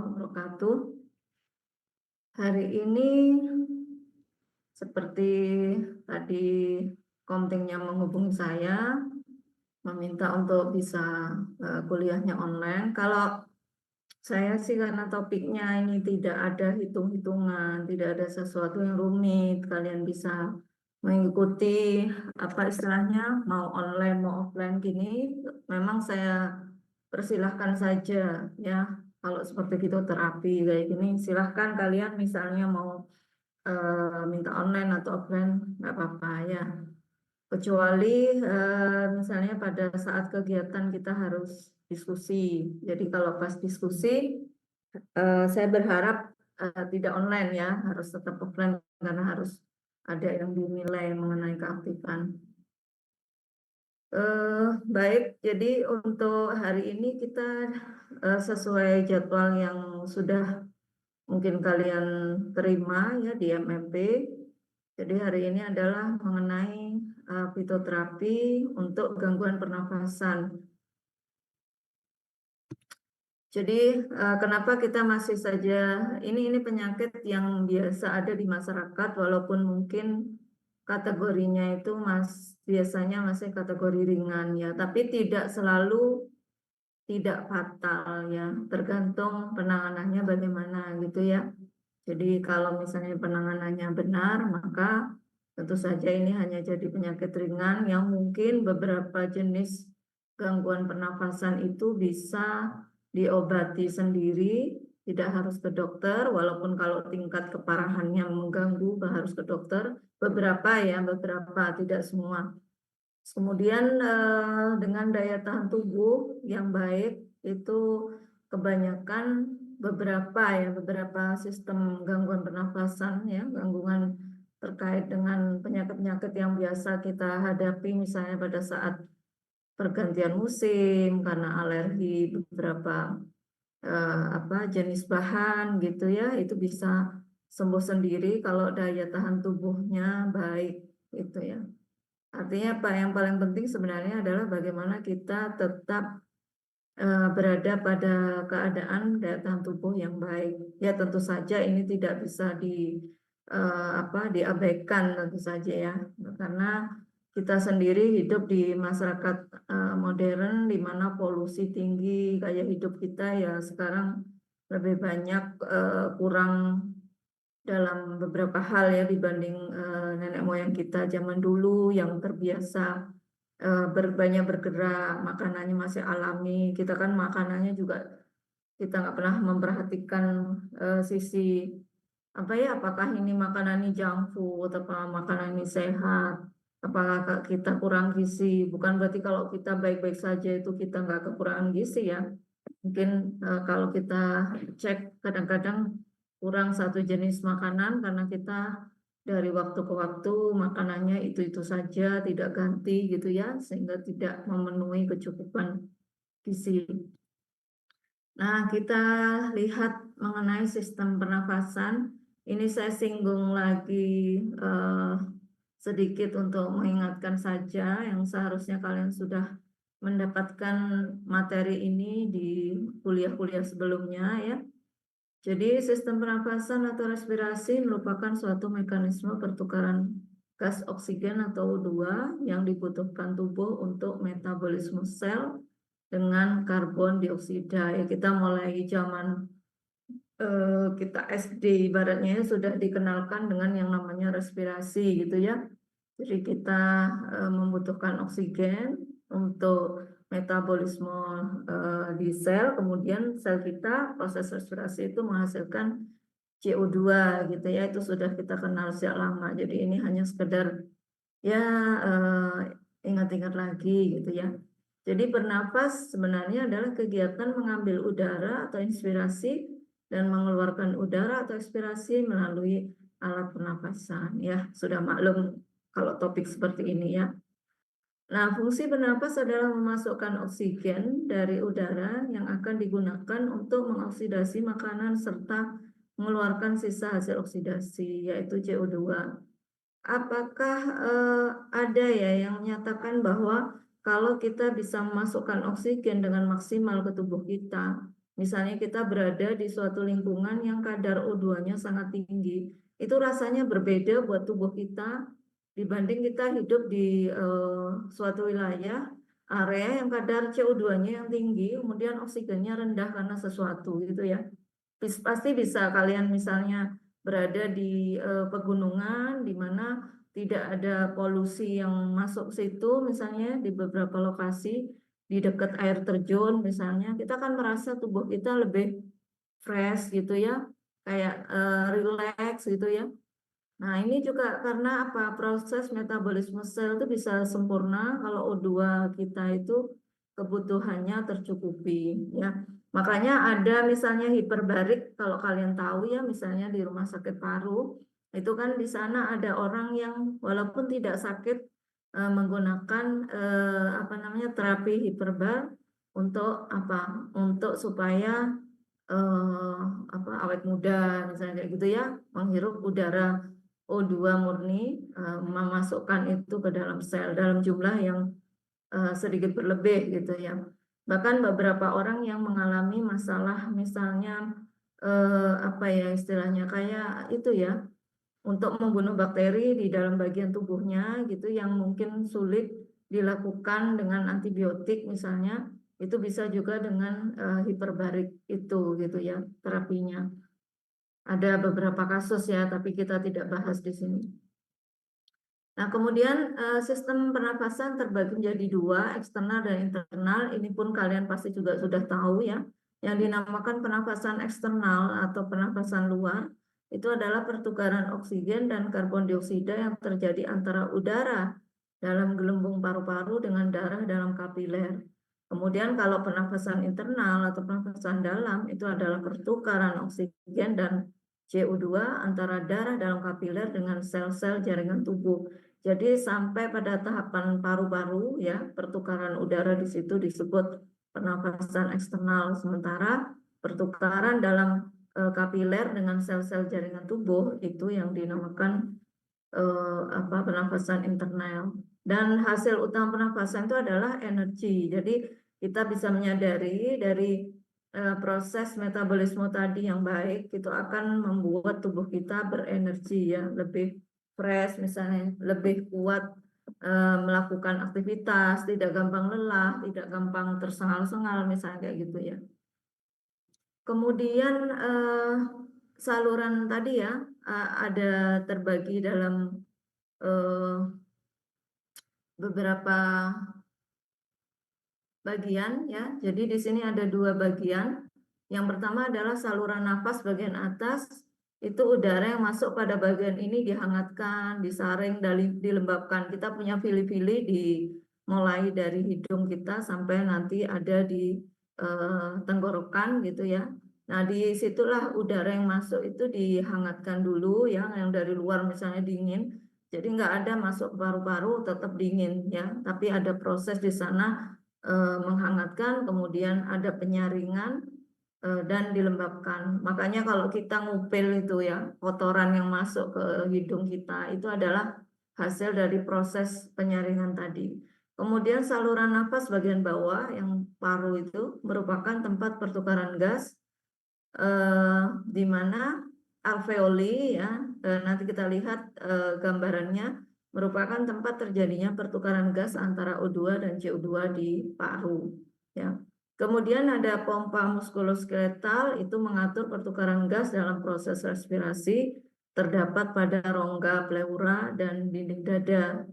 wabarakatuh. Hari ini seperti tadi Komtingnya menghubungi saya, meminta untuk bisa kuliahnya online. Kalau saya sih karena topiknya ini tidak ada hitung-hitungan, tidak ada sesuatu yang rumit, kalian bisa mengikuti apa istilahnya mau online mau offline gini, memang saya persilahkan saja ya. Kalau seperti itu terapi kayak gini, silahkan kalian misalnya mau minta online atau offline nggak apa-apa ya. Kecuali misalnya pada saat kegiatan kita harus diskusi. Jadi kalau pas diskusi, saya berharap tidak online ya, harus tetap offline karena harus ada yang dinilai mengenai keaktifan. Baik, jadi untuk hari ini kita sesuai jadwal yang sudah mungkin kalian terima ya di MMP. Jadi hari ini adalah mengenai fitoterapi untuk gangguan pernafasan. Jadi kenapa kita masih saja ini penyakit yang biasa ada di masyarakat walaupun mungkin kategorinya itu biasanya masih kategori ringan ya, tapi tidak selalu tidak fatal ya, tergantung penanganannya bagaimana gitu ya. Jadi kalau misalnya penanganannya benar, maka tentu saja ini hanya jadi penyakit ringan yang mungkin beberapa jenis gangguan pernafasan itu bisa diobati sendiri, tidak harus ke dokter, walaupun kalau tingkat keparahannya mengganggu harus ke dokter, beberapa ya, beberapa, tidak semua. Kemudian dengan daya tahan tubuh yang baik itu kebanyakan beberapa sistem gangguan pernafasan ya, gangguan terkait dengan penyakit-penyakit yang biasa kita hadapi misalnya pada saat pergantian musim karena alergi beberapa jenis bahan gitu ya, itu bisa sembuh sendiri kalau daya tahan tubuhnya baik itu ya. Artinya apa yang paling penting sebenarnya adalah bagaimana kita tetap berada pada keadaan daya tahan tubuh yang baik. Ya tentu saja ini tidak bisa diabaikan tentu saja ya, karena kita sendiri hidup di masyarakat modern di mana polusi tinggi, gaya hidup kita ya sekarang lebih banyak kurang dalam beberapa hal ya dibanding nenek moyang kita zaman dulu yang terbiasa banyak bergerak, makanannya masih alami. Kita kan makanannya juga kita nggak pernah memperhatikan sisi apa ya, apakah ini makanan ini junk food, apa makanan ini sehat, apakah kita kurang gizi. Bukan berarti kalau kita baik-baik saja itu kita nggak kekurangan gizi ya. Mungkin kalau kita cek kadang-kadang kurang satu jenis makanan karena kita dari waktu ke waktu makanannya itu-itu saja, tidak ganti gitu ya, sehingga tidak memenuhi kecukupan gizi. Nah, kita lihat mengenai sistem pernafasan. Ini saya singgung lagi sedikit untuk mengingatkan saja yang seharusnya kalian sudah mendapatkan materi ini di kuliah-kuliah sebelumnya ya. Jadi sistem pernafasan atau respirasi merupakan suatu mekanisme pertukaran gas oksigen atau O2 yang dibutuhkan tubuh untuk metabolisme sel dengan karbon dioksida. Ya, kita mulai zaman kita SD ibaratnya sudah dikenalkan dengan yang namanya respirasi gitu ya. Jadi kita membutuhkan oksigen untuk metabolisme di sel, kemudian sel kita proses respirasi itu menghasilkan CO2 gitu ya, itu sudah kita kenal sejak lama. Jadi ini hanya sekedar ya ingat-ingat lagi gitu ya. Jadi bernafas sebenarnya adalah kegiatan mengambil udara atau inspirasi dan mengeluarkan udara atau ekspirasi melalui alat pernapasan ya. Sudah maklum kalau topik seperti ini ya. Nah, fungsi bernapas adalah memasukkan oksigen dari udara yang akan digunakan untuk mengoksidasi makanan serta mengeluarkan sisa hasil oksidasi, yaitu CO2. Apakah ada ya yang menyatakan bahwa kalau kita bisa memasukkan oksigen dengan maksimal ke tubuh kita, misalnya kita berada di suatu lingkungan yang kadar O2-nya sangat tinggi, itu rasanya berbeda buat tubuh kita dibanding kita hidup di suatu wilayah area yang kadar CO2-nya yang tinggi, kemudian oksigennya rendah karena sesuatu gitu ya. Pasti bisa kalian misalnya berada di pegunungan di mana tidak ada polusi yang masuk situ, misalnya di beberapa lokasi di dekat air terjun misalnya, kita akan merasa tubuh kita lebih fresh gitu ya, kayak relax gitu ya. Nah, ini juga karena apa? Proses metabolisme sel itu bisa sempurna kalau O2 kita itu kebutuhannya tercukupi ya. Makanya ada misalnya hiperbarik, kalau kalian tahu ya, misalnya di rumah sakit paru itu kan di sana ada orang yang walaupun tidak sakit menggunakan apa namanya terapi hiperbar untuk apa? Untuk supaya apa awet muda misalnya kayak gitu ya, menghirup udara O2 murni, memasukkan itu ke dalam sel dalam jumlah yang sedikit berlebih gitu ya. Bahkan beberapa orang yang mengalami masalah misalnya apa ya istilahnya kayak itu ya, untuk membunuh bakteri di dalam bagian tubuhnya gitu yang mungkin sulit dilakukan dengan antibiotik misalnya, itu bisa juga dengan hiperbarik itu gitu ya terapinya. Ada beberapa kasus ya, tapi kita tidak bahas di sini. Nah, kemudian sistem pernafasan terbagi menjadi dua, eksternal dan internal. Ini pun kalian pasti juga sudah tahu ya. Yang dinamakan pernafasan eksternal atau pernafasan luar itu adalah pertukaran oksigen dan karbon dioksida yang terjadi antara udara dalam gelembung paru-paru dengan darah dalam kapiler. Kemudian kalau pernafasan internal atau pernafasan dalam itu adalah pertukaran oksigen dan CO2 antara darah dalam kapiler dengan sel-sel jaringan tubuh. Jadi sampai pada tahapan paru-paru ya, pertukaran udara di situ disebut pernafasan eksternal, sementara pertukaran dalam kapiler dengan sel-sel jaringan tubuh itu yang dinamakan apa pernafasan internal. Dan hasil utama pernafasan itu adalah energi. Jadi kita bisa menyadari dari proses metabolisme tadi yang baik itu akan membuat tubuh kita berenergi ya, lebih fresh misalnya, lebih kuat melakukan aktivitas, tidak gampang lelah, tidak gampang tersengal-sengal misalnya kayak gitu ya. Kemudian saluran tadi ya ada terbagi dalam beberapa bagian ya. Jadi di sini ada dua bagian. Yang pertama adalah saluran nafas bagian atas. Itu udara yang masuk pada bagian ini dihangatkan, disaring, dilembabkan. Kita punya vili-vili di mulai dari hidung kita sampai nanti ada di tenggorokan gitu ya. Nah, disitulah udara yang masuk itu dihangatkan dulu ya, yang dari luar misalnya dingin. Jadi nggak ada masuk paru-paru tetap dingin ya, tapi ada proses di sana menghangatkan, kemudian ada penyaringan dan dilembabkan. Makanya kalau kita ngupil itu ya, kotoran yang masuk ke hidung kita itu adalah hasil dari proses penyaringan tadi. Kemudian saluran nafas bagian bawah yang paru itu merupakan tempat pertukaran gas di mana alveoli ya, nanti kita lihat gambarannya, merupakan tempat terjadinya pertukaran gas antara O2 dan CO2 di paru ya. Kemudian ada pompa muskuloskeletal, itu mengatur pertukaran gas dalam proses respirasi, terdapat pada rongga pleura dan dinding dada.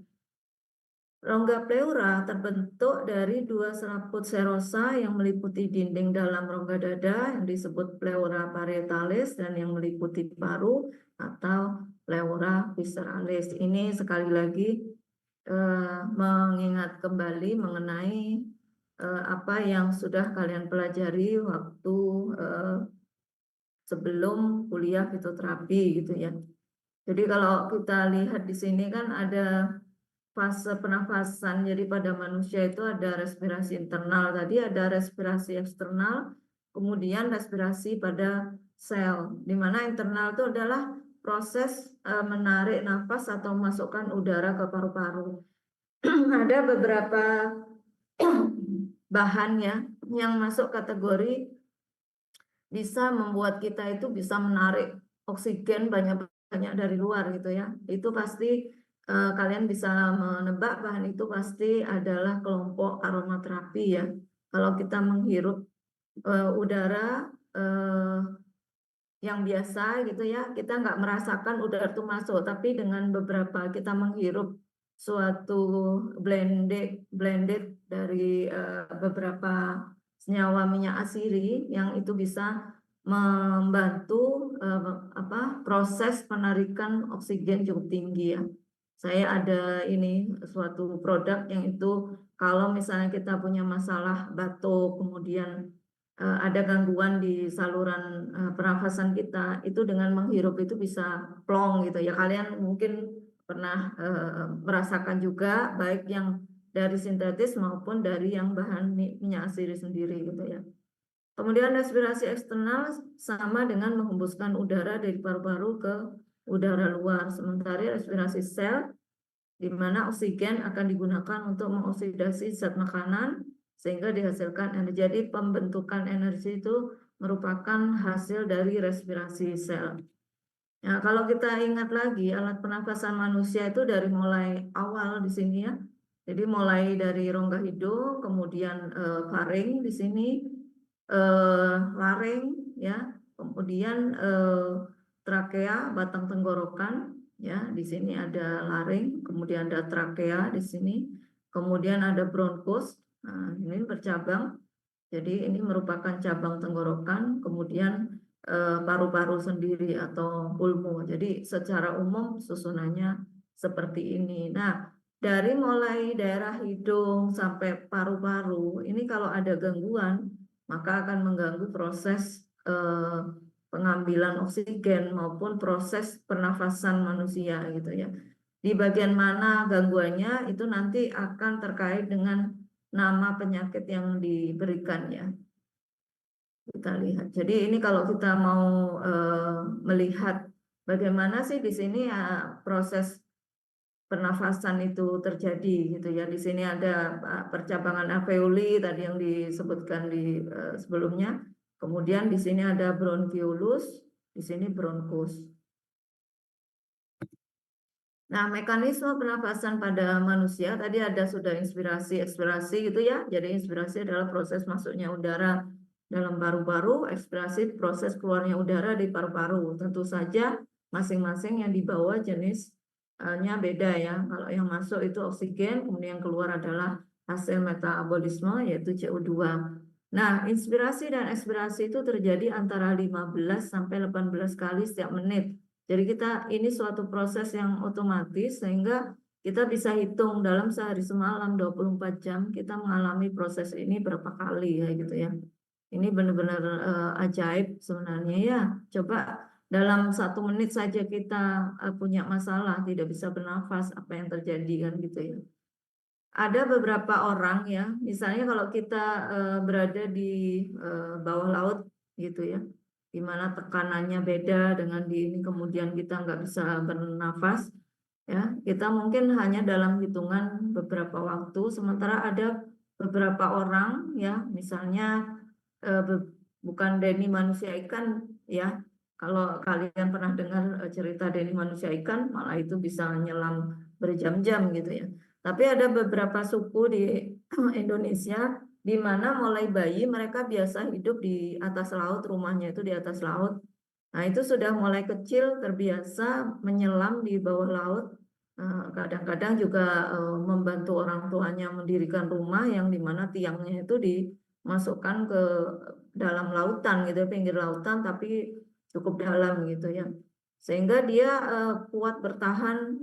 Rongga pleura terbentuk dari dua selaput serosa yang meliputi dinding dalam rongga dada yang disebut pleura parietalis dan yang meliputi paru atau pleura visceralis. Ini sekali lagi mengingat kembali mengenai apa yang sudah kalian pelajari waktu sebelum kuliah fitoterapi gitu ya. Jadi kalau kita lihat di sini kan ada fase pernafasan. Jadi pada manusia itu ada respirasi internal, tadi ada respirasi eksternal, kemudian respirasi pada sel. Di mana internal itu adalah proses menarik nafas atau memasukkan udara ke paru-paru. Ada beberapa bahan ya yang masuk kategori bisa membuat kita itu bisa menarik oksigen banyak-banyak dari luar gitu ya. Itu pasti kalian bisa menebak bahan itu pasti adalah kelompok aromaterapi ya. Kalau kita menghirup udara yang biasa gitu ya, kita nggak merasakan udara itu masuk, tapi dengan beberapa kita menghirup suatu blended dari beberapa senyawa minyak asiri yang itu bisa membantu proses penarikan oksigen cukup tinggi ya. Saya ada ini suatu produk yang itu kalau misalnya kita punya masalah batuk, kemudian ada gangguan di saluran pernafasan kita, itu dengan menghirup itu bisa plong gitu ya. Kalian mungkin pernah merasakan juga baik yang dari sintetis maupun dari yang bahan minyak asiri sendiri gitu ya. Kemudian respirasi eksternal sama dengan menghembuskan udara dari paru-paru ke udara luar. Sementara respirasi sel di mana oksigen akan digunakan untuk mengoksidasi zat makanan sehingga dihasilkan energi. Jadi pembentukan energi itu merupakan hasil dari respirasi sel. Nah, kalau kita ingat lagi alat pernafasan manusia itu dari mulai awal di sini ya. Jadi mulai dari rongga hidung, kemudian faring di sini, laring ya, kemudian trakea, batang tenggorokan ya. Di sini ada laring, kemudian ada trakea di sini, kemudian ada bronkus. Nah, ini bercabang. Jadi ini merupakan cabang tenggorokan, kemudian paru-paru sendiri atau pulmo. Jadi secara umum susunannya seperti ini. Nah, dari mulai daerah hidung sampai paru-paru, ini kalau ada gangguan, maka akan mengganggu proses pengambilan oksigen maupun proses pernafasan manusia gitu ya. Di bagian mana gangguannya itu nanti akan terkait dengan nama penyakit yang diberikan ya. Kita lihat. Jadi ini kalau kita mau melihat bagaimana sih di sini proses pernafasan itu terjadi gitu ya. Di sini ada percabangan alveoli tadi yang disebutkan di sebelumnya. Kemudian di sini ada bronchiolus, di sini bronkus. Nah, mekanisme pernafasan pada manusia tadi ada sudah inspirasi, ekspirasi gitu ya. Jadi inspirasi adalah proses masuknya udara dalam paru-paru, ekspirasi proses keluarnya udara di paru-paru. Tentu saja masing-masing yang dibawa jenisnya beda ya. Kalau yang masuk itu oksigen, kemudian yang keluar adalah hasil metabolisme yaitu CO2. Nah, inspirasi dan ekspirasi itu terjadi antara 15 sampai 18 kali setiap menit. Jadi kita ini suatu proses yang otomatis sehingga kita bisa hitung dalam sehari semalam 24 jam kita mengalami proses ini berapa kali ya gitu ya. Ini benar-benar ajaib sebenarnya ya. Coba dalam 1 menit saja kita punya masalah, tidak bisa bernafas, apa yang terjadi kan gitu ya. Ada beberapa orang ya, misalnya kalau kita berada di bawah laut gitu ya, di mana tekanannya beda dengan di ini, kemudian kita nggak bisa bernafas, ya kita mungkin hanya dalam hitungan beberapa waktu, sementara ada beberapa orang ya, misalnya bukan Denny manusia ikan ya, kalau kalian pernah dengar cerita Denny manusia ikan, malah itu bisa menyelam berjam-jam gitu ya. Tapi ada beberapa suku di Indonesia di mana mulai bayi mereka biasa hidup di atas laut, rumahnya itu di atas laut. Nah, itu sudah mulai kecil terbiasa menyelam di bawah laut. Kadang-kadang juga membantu orang tuanya mendirikan rumah yang di mana tiangnya itu dimasukkan ke dalam lautan gitu, pinggir lautan tapi cukup dalam gitu ya. Sehingga dia kuat bertahan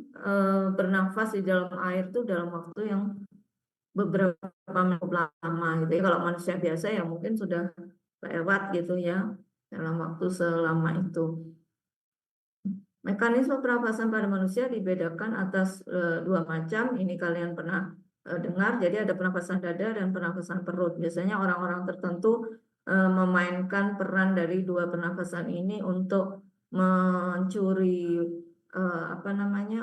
bernafas di dalam air itu dalam waktu yang beberapa menit lama gitu ya. Kalau manusia biasa ya mungkin sudah lewat gitu ya dalam waktu selama itu. Mekanisme pernafasan pada manusia dibedakan atas 2 macam. Ini kalian pernah dengar. Jadi ada pernafasan dada dan pernafasan perut. Biasanya orang-orang tertentu memainkan peran dari 2 pernafasan ini untuk mencuri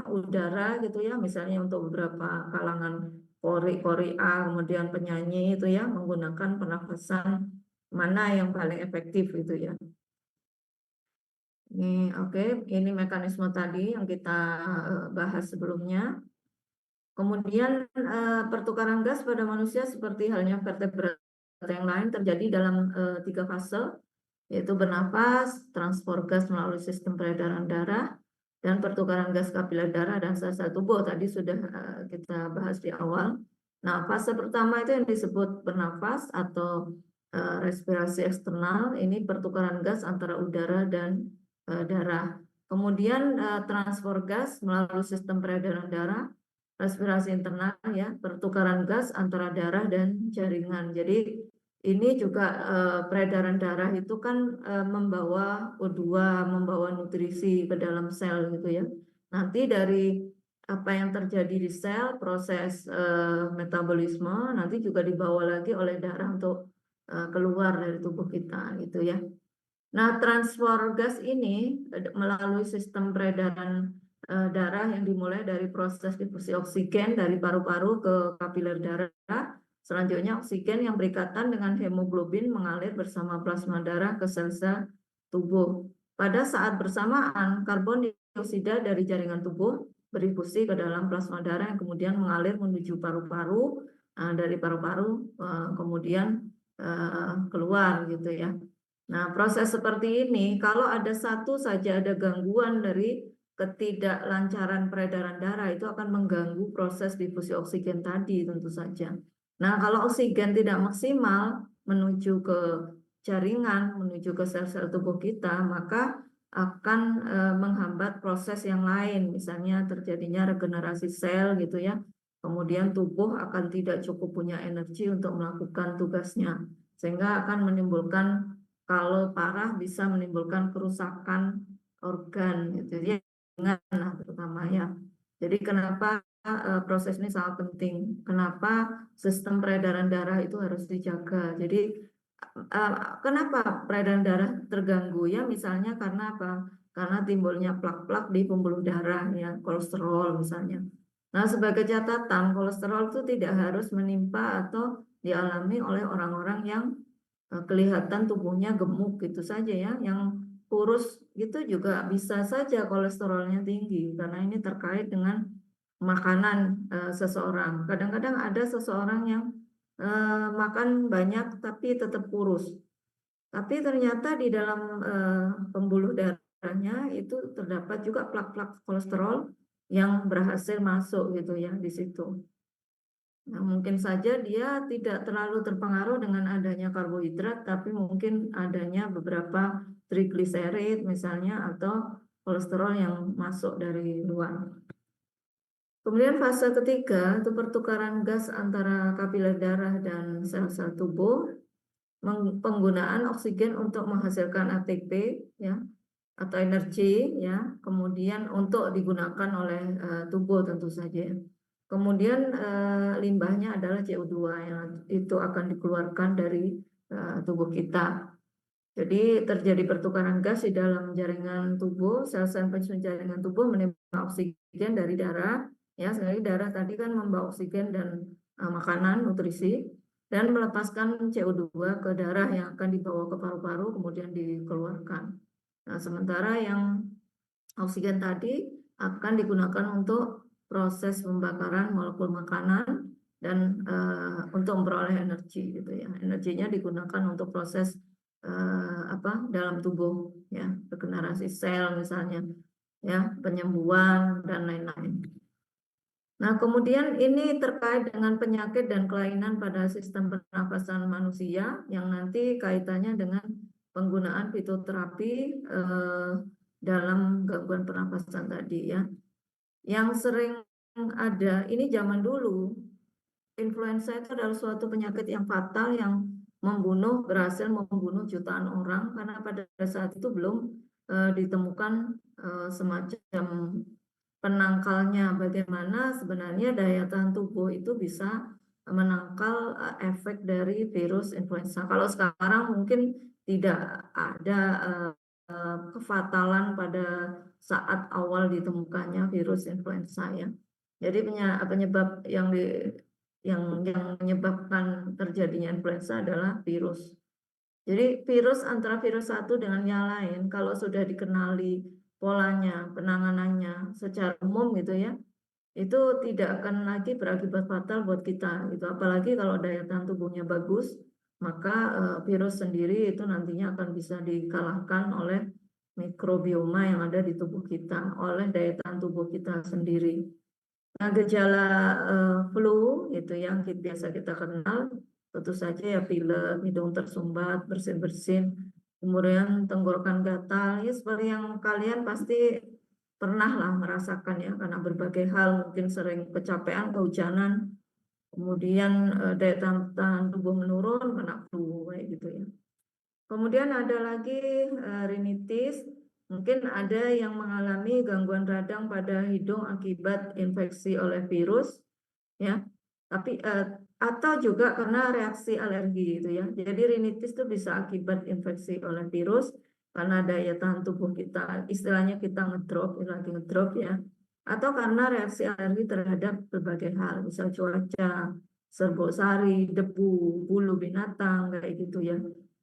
udara gitu ya. Misalnya untuk beberapa kalangan Korea, kemudian penyanyi itu ya menggunakan pernafasan mana yang paling efektif gitu ya. Ini oke, ini mekanisme tadi yang kita bahas sebelumnya. Kemudian pertukaran gas pada manusia seperti halnya vertebrata yang lain terjadi dalam 3 fase, yaitu bernapas, transport gas melalui sistem peredaran darah, dan pertukaran gas kapiler darah dan sel-sel tubuh. Tadi sudah kita bahas di awal. Nah, fase pertama itu yang disebut bernapas atau respirasi eksternal. Ini pertukaran gas antara udara dan darah. Kemudian transport gas melalui sistem peredaran darah, respirasi internal ya, pertukaran gas antara darah dan jaringan. Jadi ini juga peredaran darah itu kan membawa O2, membawa nutrisi ke dalam sel gitu ya. Nanti dari apa yang terjadi di sel, proses metabolisme nanti juga dibawa lagi oleh darah untuk keluar dari tubuh kita gitu ya. Nah, transport gas ini melalui sistem peredaran darah yang dimulai dari proses difusi oksigen dari paru-paru ke kapiler darah. Selanjutnya oksigen yang berikatan dengan hemoglobin mengalir bersama plasma darah ke sel-sel tubuh. Pada saat bersamaan, karbon dioksida dari jaringan tubuh berdifusi ke dalam plasma darah yang kemudian mengalir menuju paru-paru, dari paru-paru kemudian keluar gitu ya. Nah, proses seperti ini, kalau ada satu saja ada gangguan dari ketidaklancaran peredaran darah, itu akan mengganggu proses difusi oksigen tadi tentu saja. Nah, kalau oksigen tidak maksimal menuju ke jaringan, menuju ke sel-sel tubuh kita, maka akan menghambat proses yang lain, misalnya terjadinya regenerasi sel gitu ya. Kemudian tubuh akan tidak cukup punya energi untuk melakukan tugasnya, sehingga akan menimbulkan, kalau parah bisa menimbulkan kerusakan organ gitu ya, terutama ya. Jadi kenapa proses ini sangat penting? Kenapa sistem peredaran darah itu harus dijaga? Jadi kenapa peredaran darah terganggu ya? Misalnya karena apa? Karena timbulnya plak-plak di pembuluh darah ya, kolesterol misalnya. Nah, sebagai catatan, kolesterol itu tidak harus menimpa atau dialami oleh orang-orang yang kelihatan tubuhnya gemuk gitu saja ya, yang kurus itu juga bisa saja kolesterolnya tinggi karena ini terkait dengan makanan seseorang. Kadang-kadang ada seseorang yang makan banyak tapi tetap kurus, tapi ternyata di dalam pembuluh darahnya itu terdapat juga plak-plak kolesterol yang berhasil masuk gitu ya di situ. Nah, mungkin saja dia tidak terlalu terpengaruh dengan adanya karbohidrat, tapi mungkin adanya beberapa trigliserid misalnya atau kolesterol yang masuk dari luar. Kemudian fase ketiga itu pertukaran gas antara kapiler darah dan sel-sel tubuh, penggunaan oksigen untuk menghasilkan ATP ya atau energi ya, kemudian untuk digunakan oleh tubuh tentu saja. Kemudian limbahnya adalah CO2 yang itu akan dikeluarkan dari tubuh kita. Jadi terjadi pertukaran gas di dalam jaringan tubuh, sel-sel penyusun jaringan tubuh menerima oksigen dari darah. Ya, sekali darah tadi kan membawa oksigen dan makanan, nutrisi, dan melepaskan CO2 ke darah yang akan dibawa ke paru-paru kemudian dikeluarkan. Nah, sementara yang oksigen tadi akan digunakan untuk proses pembakaran molekul makanan dan untuk memperoleh energi gitu ya. Energinya digunakan untuk proses dalam tubuh ya, regenerasi sel misalnya ya, penyembuhan dan lain-lain. Nah, kemudian ini terkait dengan penyakit dan kelainan pada sistem pernafasan manusia yang nanti kaitannya dengan penggunaan fitoterapi dalam gangguan pernafasan tadi ya. Yang sering ada, ini zaman dulu, influenza itu adalah suatu penyakit yang fatal yang berhasil membunuh jutaan orang karena pada saat itu belum ditemukan semacam penangkalnya, bagaimana sebenarnya daya tahan tubuh itu bisa menangkal efek dari virus influenza. Kalau sekarang mungkin tidak ada kefatalan pada saat awal ditemukannya virus influenza ya. Jadi penyebab yang menyebabkan terjadinya influenza adalah virus. Jadi virus antara virus satu dengan yang lain, kalau sudah dikenali polanya, penanganannya secara umum gitu ya, itu tidak akan lagi berakibat fatal buat kita gitu. Apalagi kalau daya tahan tubuhnya bagus, maka virus sendiri itu nantinya akan bisa dikalahkan oleh mikrobioma yang ada di tubuh kita, oleh daya tahan tubuh kita sendiri. Nah, gejala flu itu yang biasa kita kenal, tentu saja ya pilek, hidung tersumbat, bersin-bersin, kemudian tenggorokan gatal, ya seperti yang kalian pasti pernah lah merasakan ya, karena berbagai hal, mungkin sering kecapean, kehujanan, kemudian daya tahan tubuh menurun, kena flu, kayak gitu ya. Kemudian ada lagi rinitis, mungkin ada yang mengalami gangguan radang pada hidung akibat infeksi oleh virus, ya. Tapi atau juga karena reaksi alergi gitu ya. Jadi rinitis itu bisa akibat infeksi oleh virus karena daya tahan tubuh kita, istilahnya kita ngedrop, lagi ngedrop ya. Atau karena reaksi alergi terhadap berbagai hal, misal cuaca, serbuk sari, debu, bulu binatang kayak gitu ya.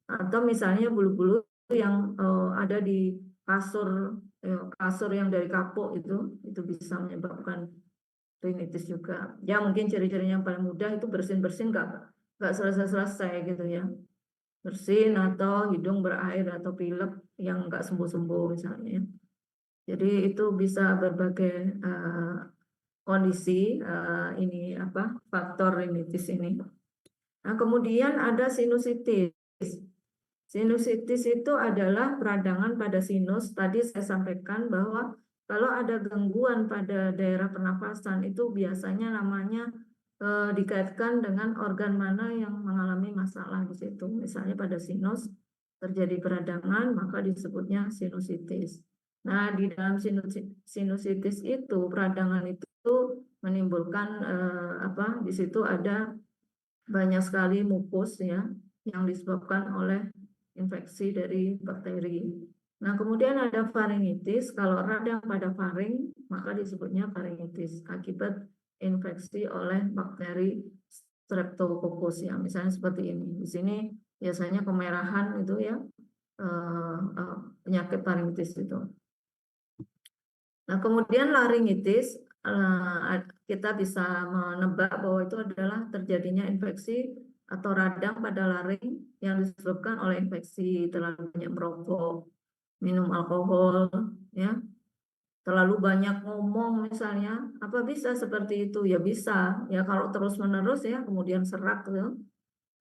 Atau misalnya bulu-bulu yang ada di kasur yang dari kapuk itu bisa menyebabkan rinitis juga. Ya mungkin ciri-cirinya yang paling mudah itu bersin-bersin nggak selesai-selesai gitu ya. Bersin atau hidung berair atau pilek yang nggak sembuh-sembuh misalnya. Jadi itu bisa berbagai kondisi ini apa faktor rinitis ini. Nah, kemudian ada sinusitis. Sinusitis itu adalah peradangan pada sinus. Tadi saya sampaikan bahwa kalau ada gangguan pada daerah pernafasan itu biasanya namanya dikaitkan dengan organ mana yang mengalami masalah di situ. Misalnya pada sinus terjadi peradangan, maka disebutnya sinusitis. Nah, di dalam sinusitis itu peradangan itu menimbulkan di situ ada banyak sekali mukus ya yang disebabkan oleh infeksi dari bakteri. Nah, kemudian ada faringitis. Kalau radang pada faring, maka disebutnya faringitis akibat infeksi oleh bakteri Streptococcus ya. Misalnya seperti ini. Di sini biasanya kemerahan itu ya, penyakit faringitis itu. Nah, kemudian laringitis, kita bisa menebak bahwa itu adalah terjadinya infeksi atau radang pada laring yang disebabkan oleh infeksi terlalu banyak merokok, minum alkohol, ya, terlalu banyak ngomong misalnya. Apa bisa seperti itu? Ya bisa, ya kalau terus-menerus ya, kemudian serak gitu.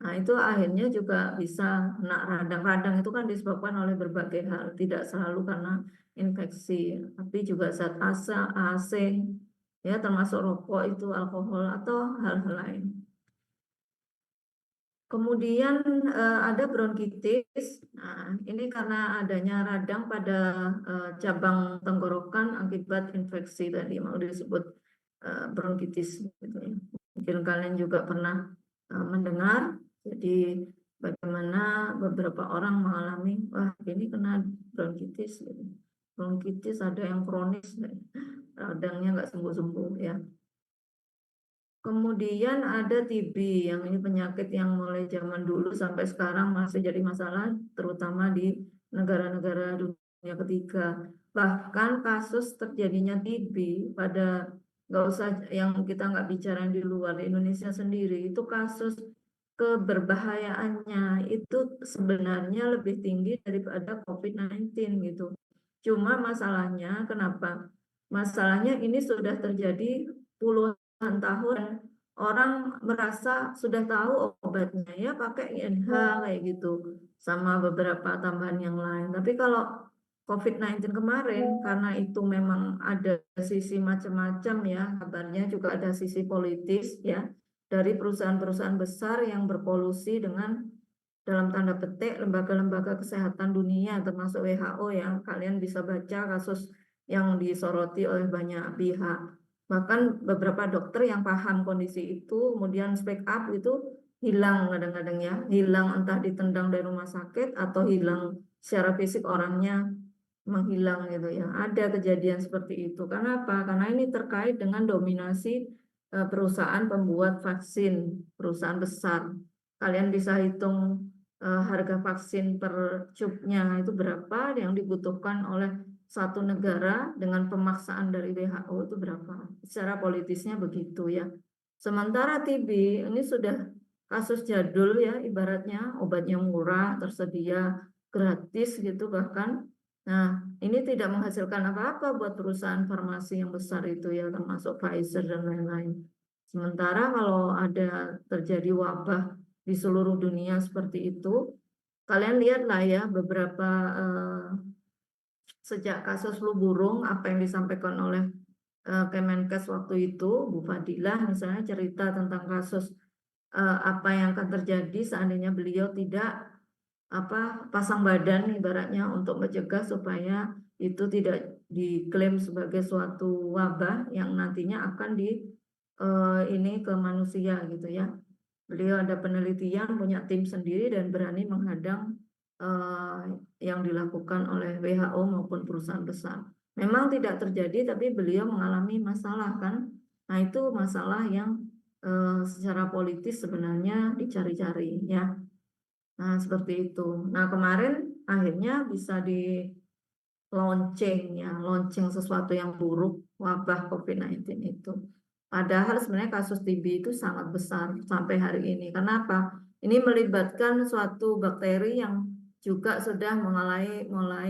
Nah, itu akhirnya juga bisa kena radang. Radang itu kan disebabkan oleh berbagai hal, tidak selalu karena infeksi, tapi juga zat asing, ya termasuk rokok itu, alkohol atau hal-hal lain. Kemudian ada bronkitis. Nah, ini karena adanya radang pada cabang tenggorokan akibat infeksi tadi mau disebut bronkitis gitu ya. Mungkin kalian juga pernah mendengar. Jadi bagaimana beberapa orang mengalami, wah ini kena bronkitis gitu. Bronkitis ada yang kronis, radangnya nggak sembuh-sembuh ya. Kemudian ada TB, yang ini penyakit yang mulai zaman dulu sampai sekarang masih jadi masalah, terutama di negara-negara dunia ketiga. Bahkan kasus terjadinya TB pada, nggak usah yang kita nggak bicara di luar, di Indonesia sendiri, itu kasus keberbahayaannya itu sebenarnya lebih tinggi daripada COVID-19 gitu. Cuma masalahnya, kenapa? Masalahnya ini sudah terjadi puluhan tahun, orang merasa sudah tahu obatnya ya pakai INH kayak gitu sama beberapa tambahan yang lain. Tapi kalau COVID-19 kemarin karena itu memang ada sisi macam-macam ya, kabarnya juga ada sisi politis ya dari perusahaan-perusahaan besar yang berkolusi dengan dalam tanda petik lembaga-lembaga kesehatan dunia termasuk WHO yang kalian bisa baca kasus yang disoroti oleh banyak pihak. Bahkan beberapa dokter yang paham kondisi itu kemudian speak up itu hilang kadang-kadang ya, hilang entah ditendang dari rumah sakit atau hilang secara fisik orangnya menghilang gitu ya. Ada kejadian seperti itu. Karena apa? Karena ini terkait dengan dominasi perusahaan pembuat vaksin, perusahaan besar. Kalian bisa hitung harga vaksin per cubnya itu berapa yang dibutuhkan oleh satu negara dengan pemaksaan dari WHO itu berapa. Secara politisnya begitu ya. Sementara TB ini sudah kasus jadul ya, ibaratnya obatnya murah, tersedia gratis gitu bahkan. Nah, ini tidak menghasilkan apa-apa buat perusahaan farmasi yang besar itu ya, termasuk Pfizer dan lain-lain. Sementara kalau ada terjadi wabah di seluruh dunia seperti itu, kalian lihatlah ya beberapa sejak kasus flu burung apa yang disampaikan oleh Kemenkes waktu itu, Bu Fadilah misalnya cerita tentang kasus apa yang akan terjadi seandainya beliau tidak pasang badan ibaratnya untuk mencegah supaya itu tidak diklaim sebagai suatu wabah yang nantinya akan ini ke manusia gitu ya. Beliau ada penelitian, punya tim sendiri dan berani menghadang eh, yang dilakukan oleh WHO maupun perusahaan besar. Memang tidak terjadi, tapi beliau mengalami masalah kan. Nah itu masalah yang secara politis sebenarnya dicari-cari ya. Nah seperti itu. Nah kemarin akhirnya bisa di launching ya, launching sesuatu yang buruk, wabah COVID-19 itu. Padahal sebenarnya kasus TB itu sangat besar sampai hari ini. Kenapa? Ini melibatkan suatu bakteri yang juga sudah mulai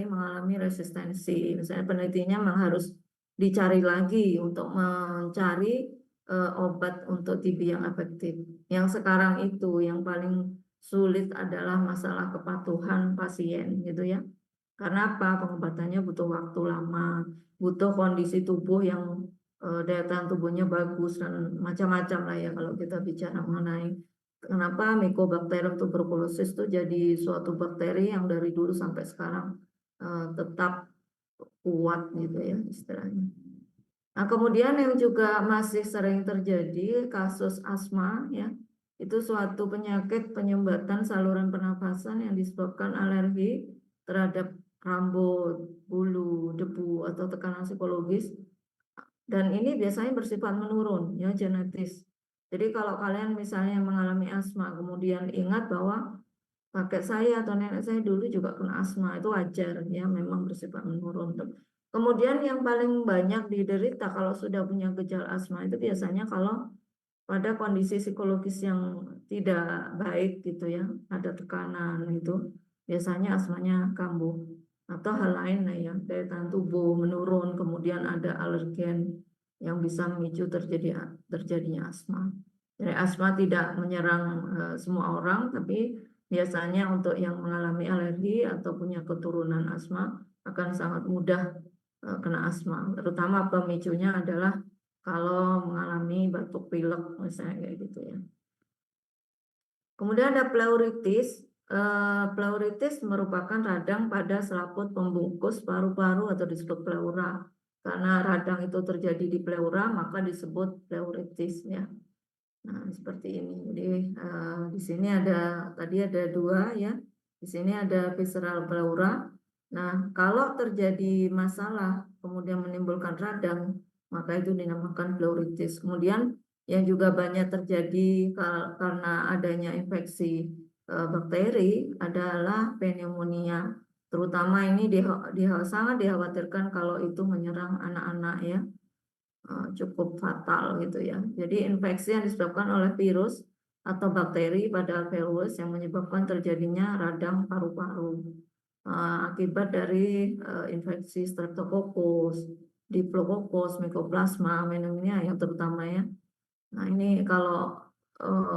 mengalami resistensi. Misalnya penelitiannya memang harus dicari lagi untuk mencari obat untuk TB yang efektif. Yang sekarang itu yang paling sulit adalah masalah kepatuhan pasien gitu ya. Karena apa? Pengobatannya butuh waktu lama, butuh kondisi tubuh yang daya tahan tubuhnya bagus dan macam-macam lah ya kalau kita bicara mengenai kenapa Mycobacterium tuberculosis itu jadi suatu bakteri yang dari dulu sampai sekarang tetap kuat gitu ya istilahnya. Nah, kemudian yang juga masih sering terjadi kasus asma ya. Itu suatu penyakit penyumbatan saluran pernafasan yang disebabkan alergi terhadap rambut, bulu, debu atau tekanan psikologis. Dan ini biasanya bersifat menurun ya genetis. Jadi kalau kalian misalnya mengalami asma, kemudian ingat bahwa kakek saya atau nenek saya dulu juga kena asma, itu wajar ya, memang bersifat menurun. Kemudian yang paling banyak diderita kalau sudah punya gejala asma itu biasanya kalau pada kondisi psikologis yang tidak baik gitu ya, ada tekanan itu, biasanya asmanya kambuh. Atau hal lain lah ya, daya tahan tubuh menurun, kemudian ada alergen yang bisa memicu terjadinya asma. Jadi asma tidak menyerang semua orang, tapi biasanya untuk yang mengalami alergi atau punya keturunan asma akan sangat mudah kena asma. Terutama pemicunya adalah kalau mengalami batuk pilek misalnya kayak gitu ya. Kemudian ada pleuritis. Pleuritis merupakan radang pada selaput pembungkus paru-paru atau disebut pleura. Karena radang itu terjadi di pleura maka disebut pleuritis ya. Nah, seperti ini. Jadi di sini tadi ada dua ya. Di sini ada visceral pleura. Nah, kalau terjadi masalah kemudian menimbulkan radang, maka itu dinamakan pleuritis. Kemudian yang juga banyak terjadi karena adanya infeksi bakteri adalah pneumonia. Terutama ini sangat dikhawatirkan kalau itu menyerang anak-anak ya. Cukup fatal gitu ya. Jadi infeksi yang disebabkan oleh virus atau bakteri pada alveolus yang menyebabkan terjadinya radang paru-paru akibat dari infeksi Streptococcus, Diplococcus, Mycoplasma, pneumonia yang terutama ya. Nah ini kalau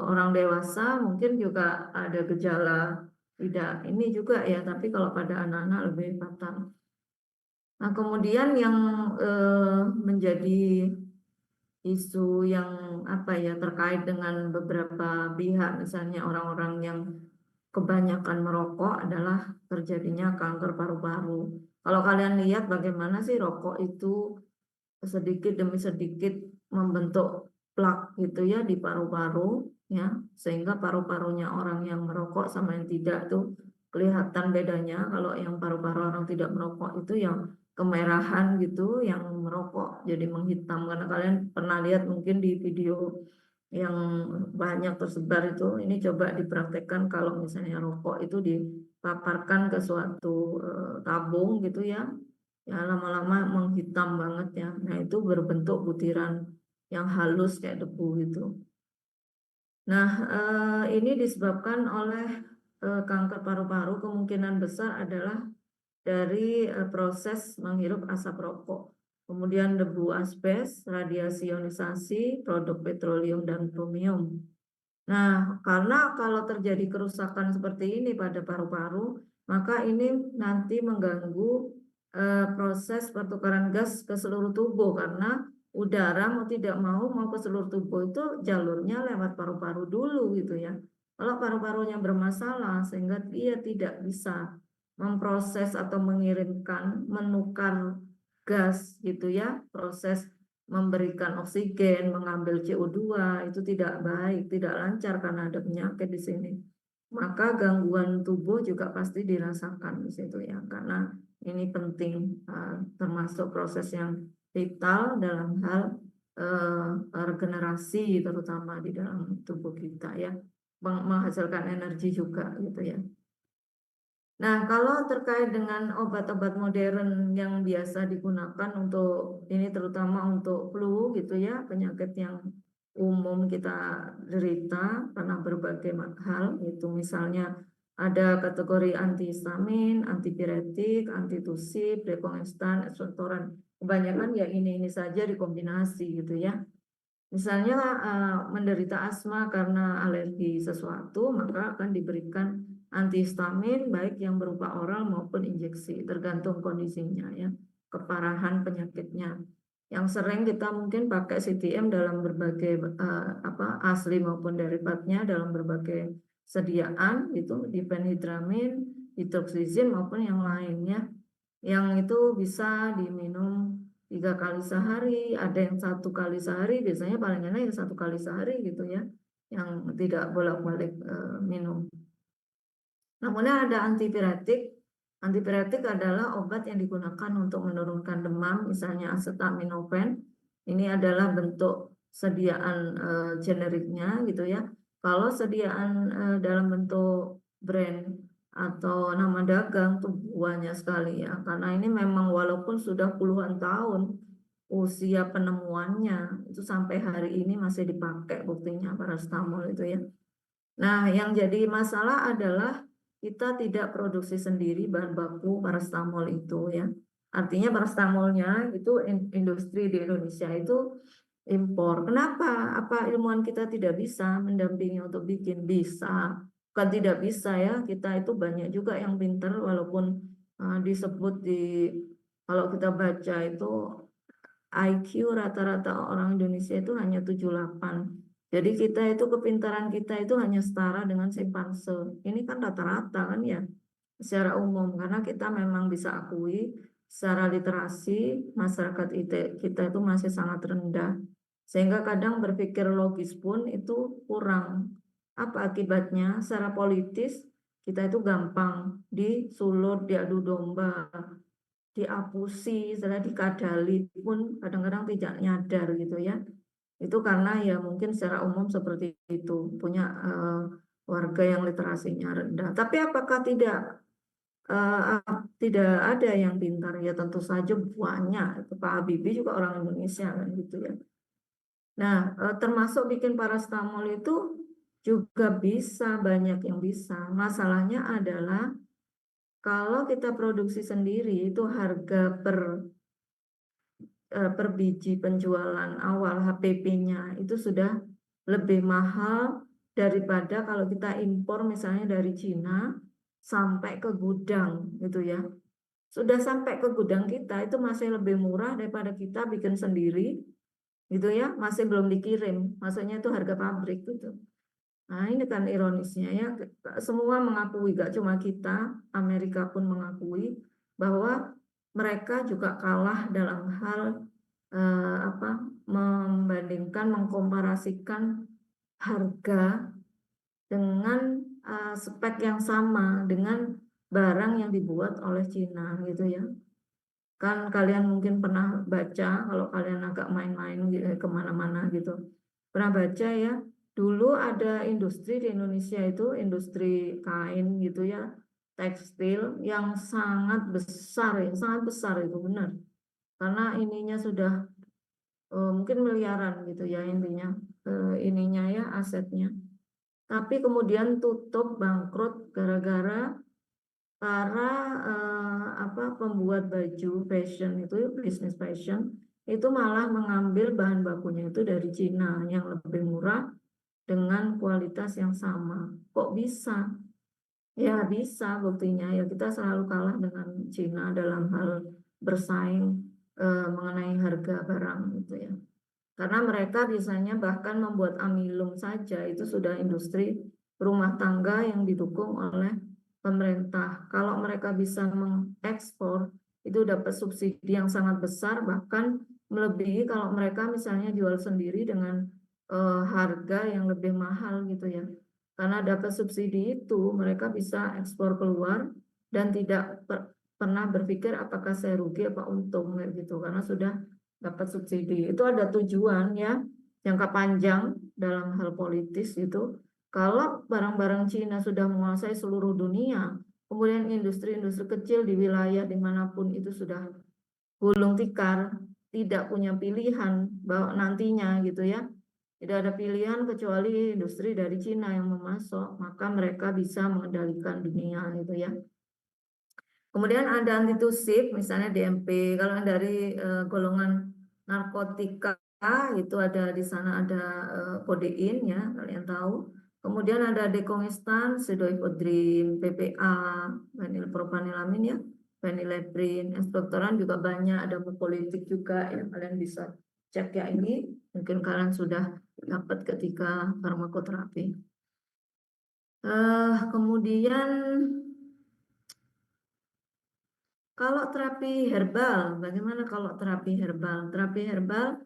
orang dewasa mungkin juga ada gejala tidak ini juga ya, tapi kalau pada anak-anak lebih fatal. Nah kemudian yang menjadi isu yang terkait dengan beberapa pihak, misalnya orang-orang yang kebanyakan merokok adalah terjadinya kanker paru-paru. Kalau kalian lihat bagaimana sih rokok itu sedikit demi sedikit membentuk plak gitu ya di paru-paru ya, sehingga paru-parunya orang yang merokok sama yang tidak tuh kelihatan bedanya. Kalau yang paru-paru orang tidak merokok itu yang kemerahan gitu, yang merokok jadi menghitam, karena kalian pernah lihat mungkin di video yang banyak tersebar itu, ini coba dipraktekkan kalau misalnya rokok itu dipaparkan ke suatu tabung gitu ya, ya lama-lama menghitam banget ya. Nah itu berbentuk butiran yang halus kayak debu gitu. Nah ini disebabkan oleh kanker paru-paru, kemungkinan besar adalah dari proses menghirup asap rokok. Kemudian debu asbes, radiasi ionisasi, produk petroleum dan kromium. Nah, karena kalau terjadi kerusakan seperti ini pada paru-paru, maka ini nanti mengganggu proses pertukaran gas ke seluruh tubuh karena udara mau tidak mau ke seluruh tubuh itu jalurnya lewat paru-paru dulu gitu ya. Kalau paru-parunya bermasalah sehingga dia tidak bisa memproses atau mengirimkan, menukar gas gitu ya, proses memberikan oksigen, mengambil CO2 itu tidak baik, tidak lancar karena ada penyakit di sini. Maka gangguan tubuh juga pasti dirasakan di situ ya, karena ini penting termasuk proses yang vital dalam hal regenerasi terutama di dalam tubuh kita ya, menghasilkan energi juga gitu ya. Nah, kalau terkait dengan obat-obat modern yang biasa digunakan untuk ini terutama untuk flu gitu ya, penyakit yang umum kita derita karena berbagai hal itu misalnya ada kategori antihistamin, antipiretik, antitusif, dekongestan, ekspektoran. Kebanyakan ya ini saja dikombinasi gitu ya. Misalnya menderita asma karena alergi sesuatu, maka akan diberikan antihistamin baik yang berupa oral maupun injeksi, tergantung kondisinya ya, keparahan penyakitnya. Yang sering kita mungkin pakai CTM dalam berbagai asli maupun derivatnya dalam berbagai sediaan itu diphenhidramin, hidroksizin maupun yang lainnya. Yang itu bisa diminum 3 kali sehari, ada yang 1 kali sehari, biasanya paling enak yang 1 kali sehari gitu ya, yang tidak bolak-balik minum. Namun ada antipiretik. Antipiretik adalah obat yang digunakan untuk menurunkan demam, misalnya acetaminophen. Ini adalah bentuk sediaan generiknya gitu ya. Kalau sediaan dalam bentuk brand atau nama dagang tuh banyak sekali ya. Karena ini memang walaupun sudah puluhan tahun usia penemuannya itu sampai hari ini masih dipakai buktinya paracetamol itu ya. Nah, yang jadi masalah adalah kita tidak produksi sendiri bahan baku paracetamol itu ya. Artinya paracetamolnya itu industri di Indonesia itu impor. Kenapa? Apa ilmuwan kita tidak bisa mendampingi untuk bikin? Bisa. Bukan tidak bisa ya. Kita itu banyak juga yang pinter walaupun disebut di kalau kita baca itu IQ rata-rata orang Indonesia itu hanya 78. Jadi kita itu kepintaran kita itu hanya setara dengan Simpanse. Ini kan rata-rata kan ya secara umum karena kita memang bisa akui secara literasi masyarakat kita itu masih sangat rendah. Sehingga kadang berpikir logis pun itu kurang. Apa akibatnya? Secara politis kita itu gampang disulut, diadu domba, diapusi, setelah dikadali pun kadang-kadang tidak nyadar gitu ya. Itu karena ya mungkin secara umum seperti itu, punya warga yang literasinya rendah. Tapi apakah tidak ada yang pintar? Ya tentu saja banyak. Itu Pak Habibie juga orang Indonesia kan gitu ya. Nah, termasuk bikin paracetamol itu juga bisa, banyak yang bisa. Masalahnya adalah kalau kita produksi sendiri itu harga per biji penjualan awal HPP-nya itu sudah lebih mahal daripada kalau kita impor misalnya dari Cina sampai ke gudang gitu ya. Sudah sampai ke gudang kita itu masih lebih murah daripada kita bikin sendiri gitu ya, masih belum dikirim. Maksudnya itu harga pabrik gitu. Nah, ini kan ironisnya ya, semua mengakui, gak cuma kita, Amerika pun mengakui bahwa mereka juga kalah dalam hal membandingkan, mengkomparasikan harga dengan spek yang sama dengan barang yang dibuat oleh Cina gitu ya. Kan kalian mungkin pernah baca kalau kalian agak main-main kemana-mana gitu. pernah baca ya, dulu ada industri di Indonesia itu industri kain gitu ya, tekstil yang sangat besar ya, sangat besar itu benar. Karena ininya sudah mungkin miliaran gitu ya intinya, ininya ya asetnya. Tapi kemudian tutup bangkrut gara-gara para pembuat baju fashion itu bisnis fashion itu malah mengambil bahan bakunya itu dari Cina yang lebih murah dengan kualitas yang sama. Kok bisa? Ya bisa, buktinya ya kita selalu kalah dengan Cina dalam hal bersaing mengenai harga barang gitu ya. Karena mereka biasanya bahkan membuat amilum saja itu sudah industri rumah tangga yang didukung oleh pemerintah. Kalau mereka bisa mengekspor, itu dapat subsidi yang sangat besar, bahkan melebihi kalau mereka misalnya jual sendiri dengan harga yang lebih mahal gitu ya. Karena dapat subsidi itu, mereka bisa ekspor keluar dan tidak pernah berpikir apakah saya rugi apa untung gitu, karena sudah dapat subsidi. Itu ada tujuan ya, jangka panjang dalam hal politis itu. Kalau barang-barang Cina sudah menguasai seluruh dunia, kemudian industri-industri kecil di wilayah dimanapun itu sudah gulung tikar, tidak punya pilihan bahwa nantinya gitu ya, tidak ada pilihan kecuali industri dari Cina yang memasok, maka mereka bisa mengendalikan dunia gitu ya. Kemudian ada antitusif, misalnya DMP. Kalau dari golongan narkotika itu ada di sana ada kodein ya, kalian tahu. Kemudian ada dekongestan, pseudoephedrine, PPA, fenilpropanilamin ya, phenylephrine, ekspektoran juga banyak, ada mukolytik juga ya, kalian bisa cek ya ini. Mungkin kalian sudah dapat ketika farmakoterapi. Kemudian kalau terapi herbal, bagaimana kalau terapi herbal? Terapi herbal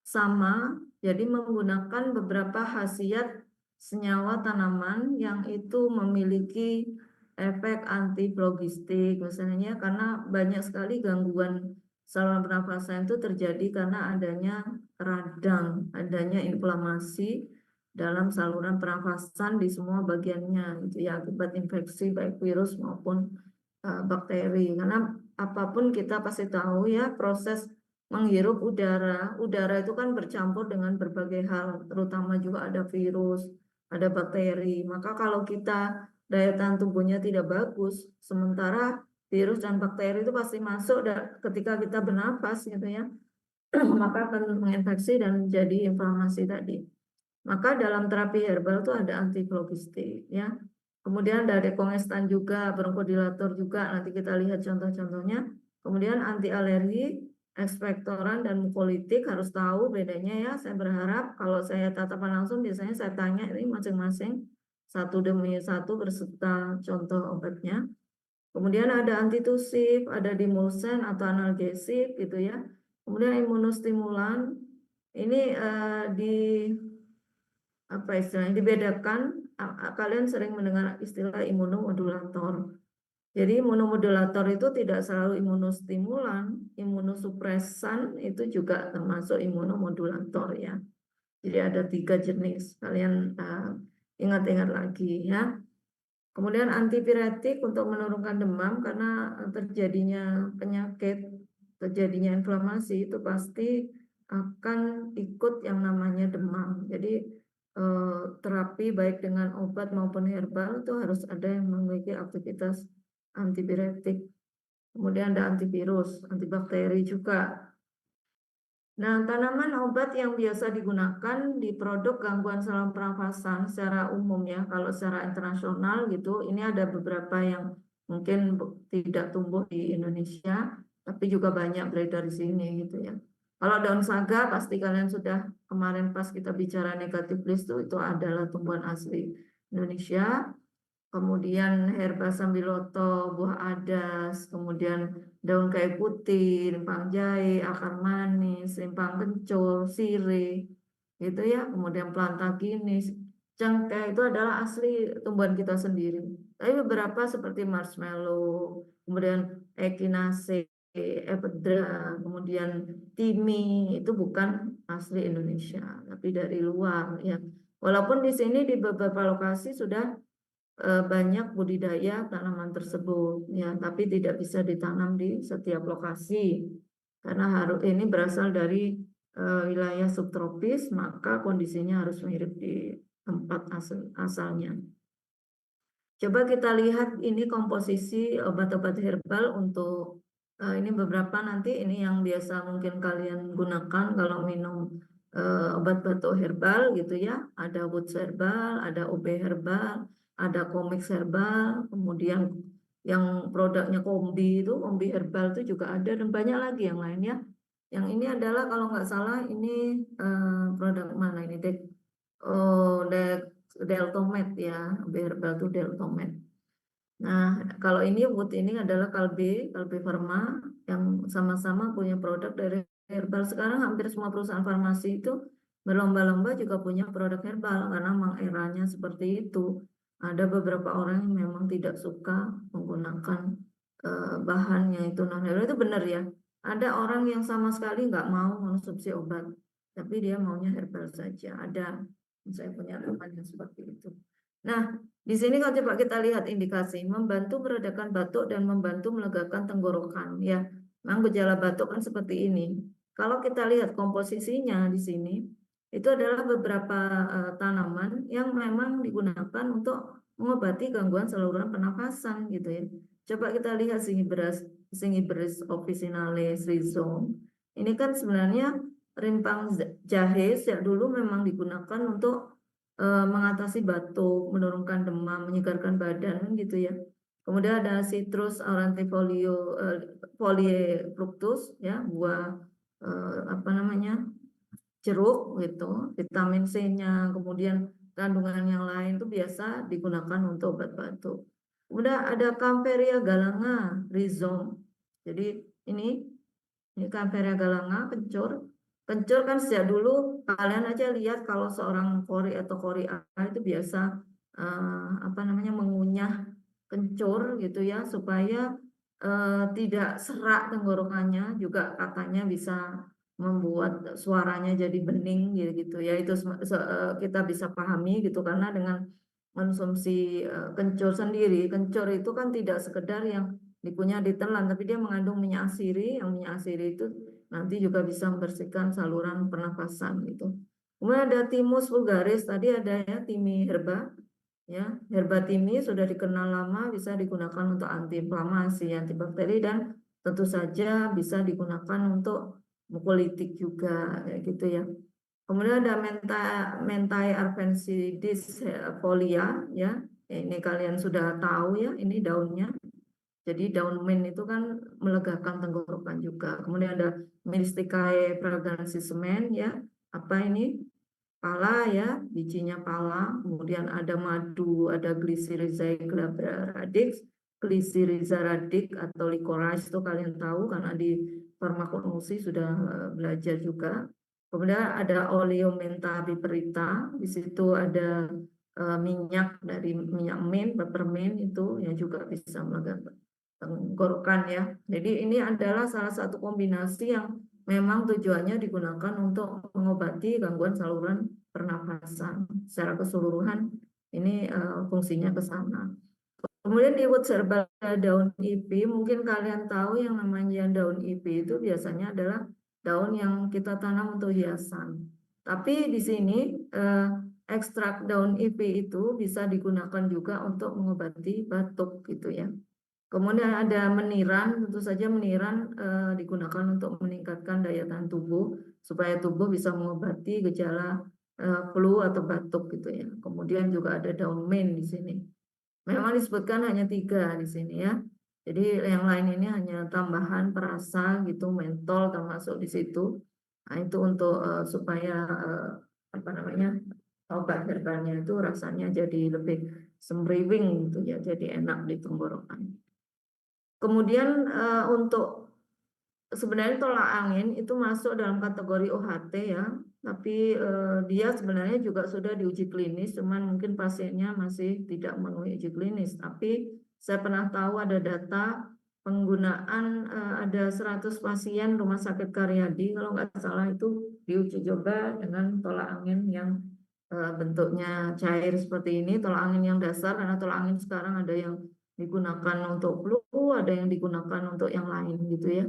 sama, jadi menggunakan beberapa khasiat senyawa tanaman yang itu memiliki efek antiflogistik, misalnya karena banyak sekali gangguan saluran pernafasan itu terjadi karena adanya radang, adanya inflamasi dalam saluran pernafasan di semua bagiannya, gitu ya, akibat infeksi baik virus maupun bakteri. Karena apapun kita pasti tahu ya proses menghirup udara. Udara itu kan bercampur dengan berbagai hal, terutama juga ada virus, ada bakteri. Maka kalau kita daya tahan tubuhnya tidak bagus, sementara virus dan bakteri itu pasti masuk ketika kita bernapas gitu ya, maka akan menginfeksi dan jadi inflamasi tadi. Maka dalam terapi herbal itu ada antiflogistik ya. Kemudian ada dekongestan juga, bronkodilator juga, nanti kita lihat contoh-contohnya. Kemudian anti alergi, ekspektoran dan mukolytik harus tahu bedanya ya. Saya berharap kalau saya tatapan langsung biasanya saya tanya ini masing-masing satu demi satu berserta contoh obatnya. Kemudian ada antitusif, ada dimulsen atau analgesik gitu ya. Kemudian imunostimulan ini di apa istilahnya dibedakan. Kalian sering mendengar istilah imunomodulator. Jadi imunomodulator itu tidak selalu imunostimulan, imunosupresan itu juga termasuk imunomodulator ya. Jadi ada 3 jenis. Kalian ingat-ingat lagi ya. Kemudian antipiretik untuk menurunkan demam karena terjadinya penyakit, terjadinya inflamasi itu pasti akan ikut yang namanya demam. Jadi terapi baik dengan obat maupun herbal itu harus ada yang memiliki aktivitas antipiretik. Kemudian ada antivirus, antibakteri juga. Nah, tanaman obat yang biasa digunakan di produk gangguan saluran pernafasan secara umum ya, kalau secara internasional gitu, ini ada beberapa yang mungkin tidak tumbuh di Indonesia, tapi juga banyak beredar di sini gitu ya. Kalau daun saga pasti kalian sudah kemarin pas kita bicara negatif list itu adalah tumbuhan asli Indonesia. Kemudian herba sambiloto, buah adas, kemudian daun kayu putih, limpang jahe, akar manis, limpang kencur, sirih, gitu ya. Kemudian plantaginis, cengkeh itu adalah asli tumbuhan kita sendiri. Tapi beberapa seperti marshmallow, kemudian echinacea, Epedra, kemudian Timi itu bukan asli Indonesia, tapi dari luar ya. Walaupun di sini di beberapa lokasi sudah banyak budidaya tanaman tersebut ya, tapi tidak bisa ditanam di setiap lokasi karena harus ini berasal dari wilayah subtropis, maka kondisinya harus mirip di tempat asalnya. Coba kita lihat ini komposisi obat-obat herbal untuk ini beberapa nanti ini yang biasa mungkin kalian gunakan kalau minum obat batuk herbal gitu ya. Ada Woods herbal, ada OB herbal, ada Comix herbal, kemudian yang produknya Kombi itu, Kombi herbal itu juga ada dan banyak lagi yang lainnya. Yang ini adalah kalau nggak salah ini produk mana ini Dek? Oh, Deltomed ya, herbal itu Deltomed. Nah, kalau ini Wood ini adalah Kalbe Pharma yang sama-sama punya produk dari herbal. Sekarang hampir semua perusahaan farmasi itu berlomba-lomba juga punya produk herbal karena memang eranya seperti itu. Ada beberapa orang yang memang tidak suka menggunakan bahan yang itu non herbal, itu benar ya. Ada orang yang sama sekali nggak mau mengonsumsi obat, tapi dia maunya herbal saja. Ada, saya punya teman yang seperti itu. Nah, di sini kalau coba kita lihat indikasi membantu meredakan batuk dan membantu melegakan tenggorokan. Ya, memang gejala batuk kan seperti ini. Kalau kita lihat komposisinya di sini, itu adalah beberapa tanaman yang memang digunakan untuk mengobati gangguan saluran pernafasan gitu ya. Coba kita lihat Zingibris officinalis rhizome. Ini kan sebenarnya rimpang jahe sejak dulu memang digunakan untuk mengatasi batuk, menurunkan demam, menyegarkan badan gitu ya. Kemudian ada Citrus aurantifolio polyfructus ya, buah apa namanya? Jeruk gitu, vitamin C-nya, kemudian kandungan yang lain itu biasa digunakan untuk obat batuk. Kemudian ada Campharia galanga rhizome. Jadi ini Campharia galanga kencur. Kencur kan sejak dulu kalian aja lihat kalau seorang kori atau kori A itu biasa apa namanya mengunyah kencur gitu ya supaya tidak serak tenggorokannya, juga katanya bisa membuat suaranya jadi bening gitu ya. Itu kita bisa pahami gitu karena dengan konsumsi kencur sendiri, kencur itu kan tidak sekedar yang dikunyah ditelan, tapi dia mengandung minyak asiri, yang minyak asiri itu nanti juga bisa membersihkan saluran pernafasan gitu. Kemudian ada Thymus vulgaris, tadi ada ya Timi herba, ya herba Timi sudah dikenal lama, bisa digunakan untuk antiinflamasi, antibakteri, dan tentu saja bisa digunakan untuk mukolytik juga kayak gitu ya. Kemudian ada mentai arvensidis folia ya. Ini kalian sudah tahu ya, ini daunnya. Jadi daun mint itu kan melegakan tenggorokan juga. Kemudian ada Mysticae fragrantissement ya. Apa ini? Pala ya, bijinya pala. Kemudian ada madu, ada Glycyrrhizae glabra radix, Glycyrrhiza radix atau licorice itu kalian tahu karena di farmakologi sudah belajar juga. Kemudian ada oleomenta piperita, di situ ada minyak dari minyak mint, peppermint itu yang juga bisa melegakan tenggorokan ya. Jadi ini adalah salah satu kombinasi yang memang tujuannya digunakan untuk mengobati gangguan saluran pernafasan secara keseluruhan. Ini fungsinya ke sana. Kemudian di Woods herbal daun ipi, mungkin kalian tahu yang namanya daun ipi itu biasanya adalah daun yang kita tanam untuk hiasan. Tapi di sini ekstrak daun ipi itu bisa digunakan juga untuk mengobati batuk gitu ya. Kemudian ada meniran, tentu saja meniran digunakan untuk meningkatkan daya tahan tubuh supaya tubuh bisa mengobati gejala flu atau batuk gitu ya. Kemudian juga ada daun mint di sini. Memang disebutkan hanya 3 di sini ya. Jadi yang lain ini hanya tambahan perasa gitu, mentol termasuk di situ. Nah, itu untuk supaya apa namanya obat herbalnya itu rasanya jadi lebih semriwing gitu ya, jadi enak di tenggorokan. Kemudian untuk sebenarnya tolak angin itu masuk dalam kategori OHT ya, tapi dia sebenarnya juga sudah diuji klinis, cuman mungkin pasiennya masih tidak memenuhi uji klinis. Tapi saya pernah tahu ada data penggunaan ada 100 pasien Rumah Sakit Karyadi kalau nggak salah itu diuji coba dengan tolak angin yang bentuknya cair seperti ini, tolak angin yang dasar, karena tolak angin sekarang ada yang digunakan untuk flu, ada yang digunakan untuk yang lain gitu ya.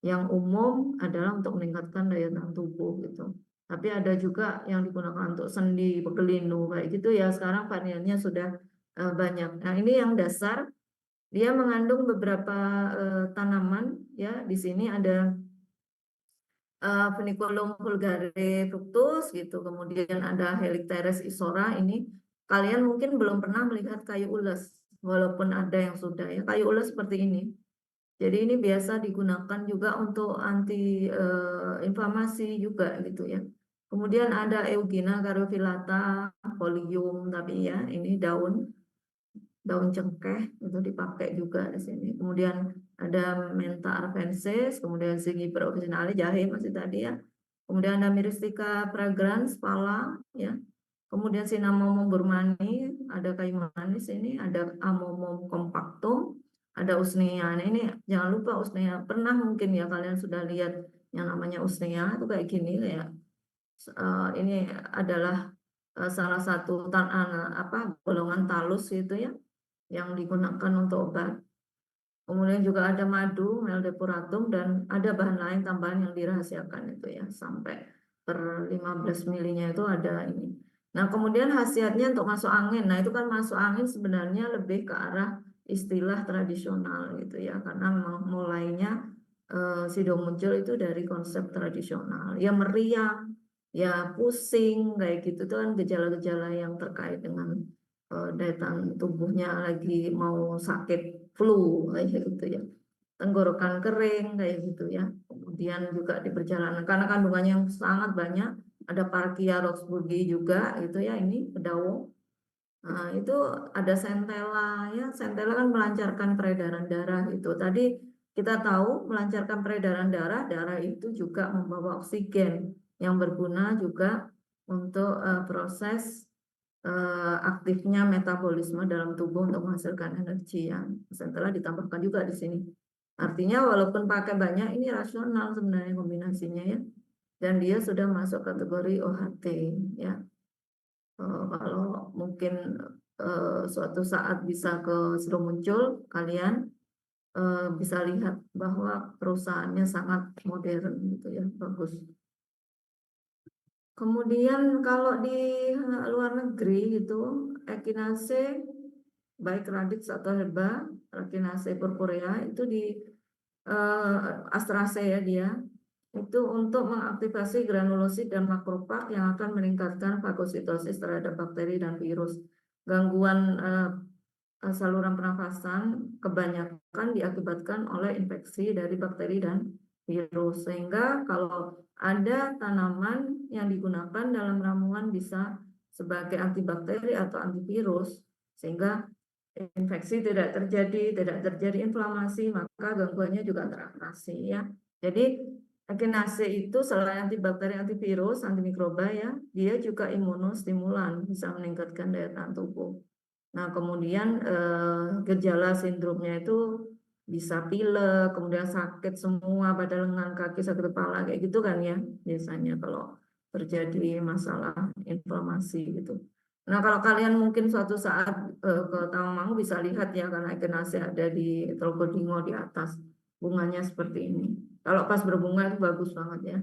Yang umum adalah untuk meningkatkan daya tahan tubuh gitu. Tapi ada juga yang digunakan untuk sendi, pegelinu kayak gitu ya. Sekarang variannya sudah banyak. Nah, ini yang dasar, dia mengandung beberapa tanaman ya. Di sini ada Funiculum vulgare fructus gitu. Kemudian ada Helicteres isora ini. Kalian mungkin belum pernah melihat kayu ules, walaupun ada yang sudah ya. Kayu ules seperti ini. Jadi ini biasa digunakan juga untuk anti inflamasi juga gitu ya. Kemudian ada Eugenia caryophyllata, Folium, tapi ya ini daun cengkeh itu dipakai juga di sini. Kemudian ada Mentha arvensis, kemudian Zingiber officinale, jahe masih tadi ya. Kemudian ada Myristica fragrans, pala ya. Kemudian Cinnamomum burmani, ada kayu manis ini, ada Amomum compactum, ada Usnea. Nah, ini jangan lupa Usnea. Pernah mungkin ya kalian sudah lihat yang namanya Usnea itu kayak gini ya. Ini adalah salah satu golongan talus itu ya yang digunakan untuk obat. Kemudian juga ada madu, meldepuratum, dan ada bahan lain tambahan yang dirahasiakan itu ya, sampai per 15 milinya itu ada ini. Nah, kemudian khasiatnya untuk masuk angin. Nah, itu kan masuk angin sebenarnya lebih ke arah istilah tradisional gitu ya, karena mulainya Sido muncul itu dari konsep tradisional. Ya meriang, ya pusing, kayak gitu itu kan gejala-gejala yang terkait dengan daya tahan tubuhnya lagi mau sakit flu kayak gitu ya, tenggorokan kering kayak gitu ya. Kemudian juga di perjalanan karena kandungannya yang sangat banyak, ada Parkia roxburghi juga gitu ya, ini pedawong. Nah, itu ada centella ya, centella kan melancarkan peredaran darah gitu. Tadi kita tahu melancarkan peredaran darah, darah itu juga membawa oksigen yang berguna juga untuk proses aktifnya metabolisme dalam tubuh untuk menghasilkan energi yang setelah ditambahkan juga di sini. Artinya walaupun pakai banyak ini rasional sebenarnya kombinasinya ya. Dan dia sudah masuk kategori OHT ya. Kalau mungkin suatu saat bisa ke Sido muncul, kalian bisa lihat bahwa perusahaannya sangat modern gitu ya, bagus. Kemudian kalau di luar negeri itu Echinacea baik radix atau herba, Echinacea purpurea itu di astrase ya dia itu untuk mengaktifasi granulosit dan makrofag yang akan meningkatkan fagositosis terhadap bakteri dan virus. Gangguan saluran pernafasan kebanyakan diakibatkan oleh infeksi dari bakteri dan virus. Sehingga kalau ada tanaman yang digunakan dalam ramuan bisa sebagai antibakteri atau antivirus, sehingga infeksi tidak terjadi inflamasi, maka gangguannya juga teratasi ya. Jadi Echinacea itu selain antibakteri, antivirus, antimikroba ya, dia juga imunostimulan, bisa meningkatkan daya tahan tubuh. Nah, kemudian gejala sindromnya itu bisa pilek, kemudian sakit semua pada lengan, kaki, sakit kepala kayak gitu kan ya, biasanya kalau terjadi masalah inflamasi gitu. Nah, kalau kalian mungkin suatu saat ke Tawangmangu bisa lihat ya, karena Echinacea ada di Trogodingo di atas, bunganya seperti ini. Kalau pas berbunga itu bagus banget ya.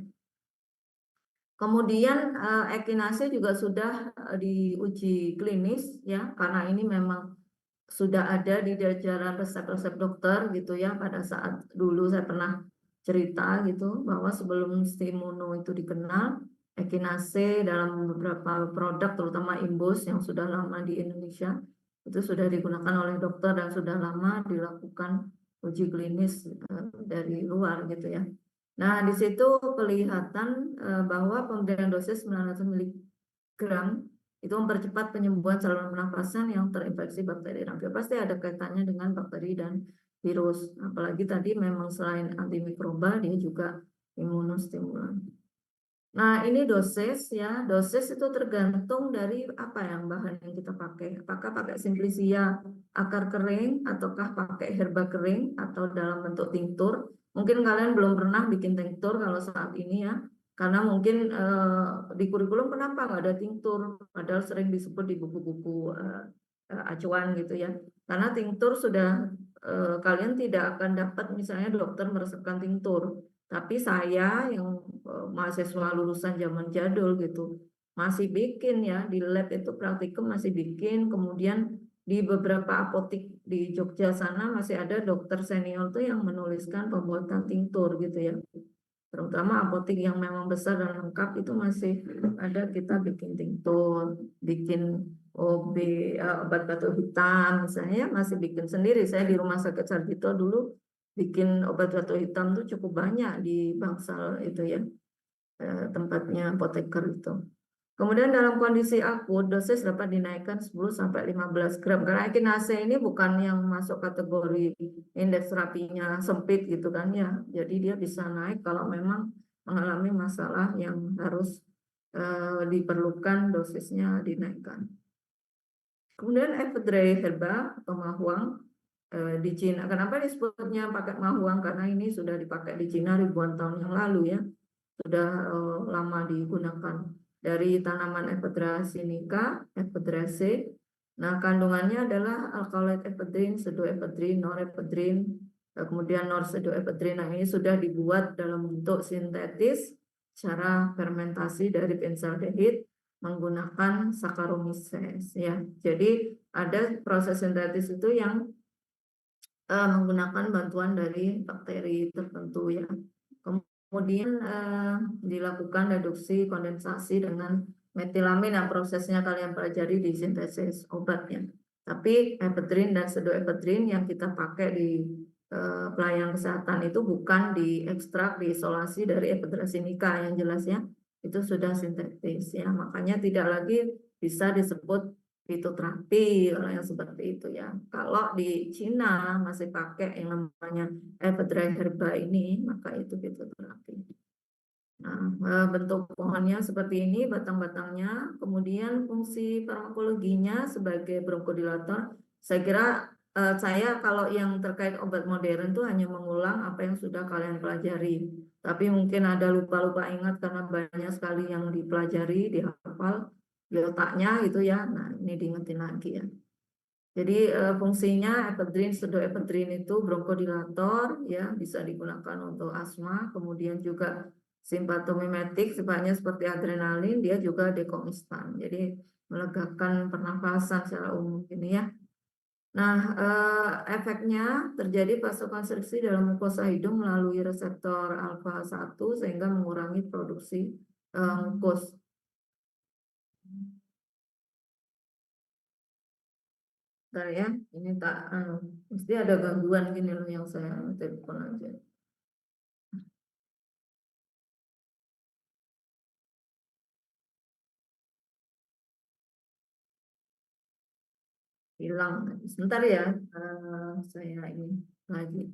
Kemudian Echinacea juga sudah diuji klinis ya, karena ini memang sudah ada di jajaran resep-resep dokter gitu ya. Pada saat dulu saya pernah cerita gitu bahwa sebelum Stimuno itu dikenal, Echinacea dalam beberapa produk terutama Imbus yang sudah lama di Indonesia itu sudah digunakan oleh dokter dan sudah lama dilakukan uji klinis dari luar gitu ya. Nah, di situ kelihatan bahwa pemberian dosis 900 mg itu mempercepat penyembuhan saluran pernafasan yang terinfeksi bakteri Raffia. Pasti ada kaitannya dengan bakteri dan virus. Apalagi tadi memang selain antimikroba, dia juga imunostimulan. Nah, ini dosis ya. Dosis itu tergantung dari apa yang bahan yang kita pakai. Apakah pakai simplicia akar kering ataukah pakai herba kering atau dalam bentuk tinktur. Mungkin kalian belum pernah bikin tinktur kalau saat ini ya. Karena mungkin di kurikulum kenapa nggak ada tinktur? Padahal sering disebut di buku-buku acuan gitu ya. Karena tinktur sudah kalian tidak akan dapat misalnya dokter meresepkan tinktur. Tapi saya yang mahasiswa lulusan zaman jadul gitu masih bikin ya di lab itu praktikum masih bikin. Kemudian di beberapa apotik di Jogja sana masih ada dokter senior tuh yang menuliskan pembuatan tinktur gitu ya. Terutama apotik yang memang besar dan lengkap itu masih ada kita bikin tinktur, bikin OB, obat batuk hitam misalnya masih bikin sendiri. Saya di Rumah Sakit Sarjito dulu bikin obat batuk hitam tuh cukup banyak di Bangsal itu ya, tempatnya apoteker itu. Kemudian dalam kondisi akut, dosis dapat dinaikkan 10 sampai 15 gram. Karena echinacea ini bukan yang masuk kategori indeks terapinya sempit gitu kan ya. Jadi dia bisa naik kalau memang mengalami masalah yang harus diperlukan dosisnya dinaikkan. Kemudian ephedra herba atau mahuang di Cina. Kenapa disebutnya pakai mahuang? Karena ini sudah dipakai di Cina ribuan tahun yang lalu ya. Sudah lama digunakan dari tanaman Ephedra sinica, Ephedraceae. Nah, kandungannya adalah alkaloid ephedrin, pseudoephedrin, norepinephrine, kemudian norpseudoephedrin. Nah, ini sudah dibuat dalam bentuk sintetis secara fermentasi dari benzaldehid menggunakan Saccharomyces ya. Jadi ada proses sintetis itu yang menggunakan bantuan dari bakteri tertentu ya. Kemudian dilakukan reduksi kondensasi dengan metilamin yang prosesnya kalian pelajari di sintesis obatnya. Tapi ephedrin dan pseudoephedrin yang kita pakai di pelayanan kesehatan itu bukan diekstrak, diisolasi dari Ephedra sinica yang jelasnya itu sudah sintetis ya. Makanya tidak lagi bisa disebut fitoterapi kalau yang seperti itu ya. Kalau di Cina masih pakai yang namanya Ephedra herba ini, maka itu fitoterapi. Nah, bentuk pohonnya seperti ini, batang-batangnya, kemudian fungsi farmakologinya sebagai bronkodilator. Saya kira saya kalau yang terkait obat modern itu hanya mengulang apa yang sudah kalian pelajari. Tapi mungkin ada lupa-lupa ingat karena banyak sekali yang dipelajari, dihafal di otaknya gitu ya. Nah, ini diingetin lagi ya. Jadi fungsinya ephedrin, pseudoephedrin itu bronkodilator ya, bisa digunakan untuk asma, kemudian juga simpatomimetik sifatnya seperti adrenalin, dia juga dekomistan. Jadi melegakan pernafasan secara umum ini ya. Nah, efeknya terjadi vasokonstriksi dalam mukosa hidung melalui reseptor alfa 1 sehingga mengurangi produksi mukus. Bentar ya, ini tak, mesti ada gangguan gini loh yang saya telepon aja. Hilang. Sebentar ya, saya ini lagi.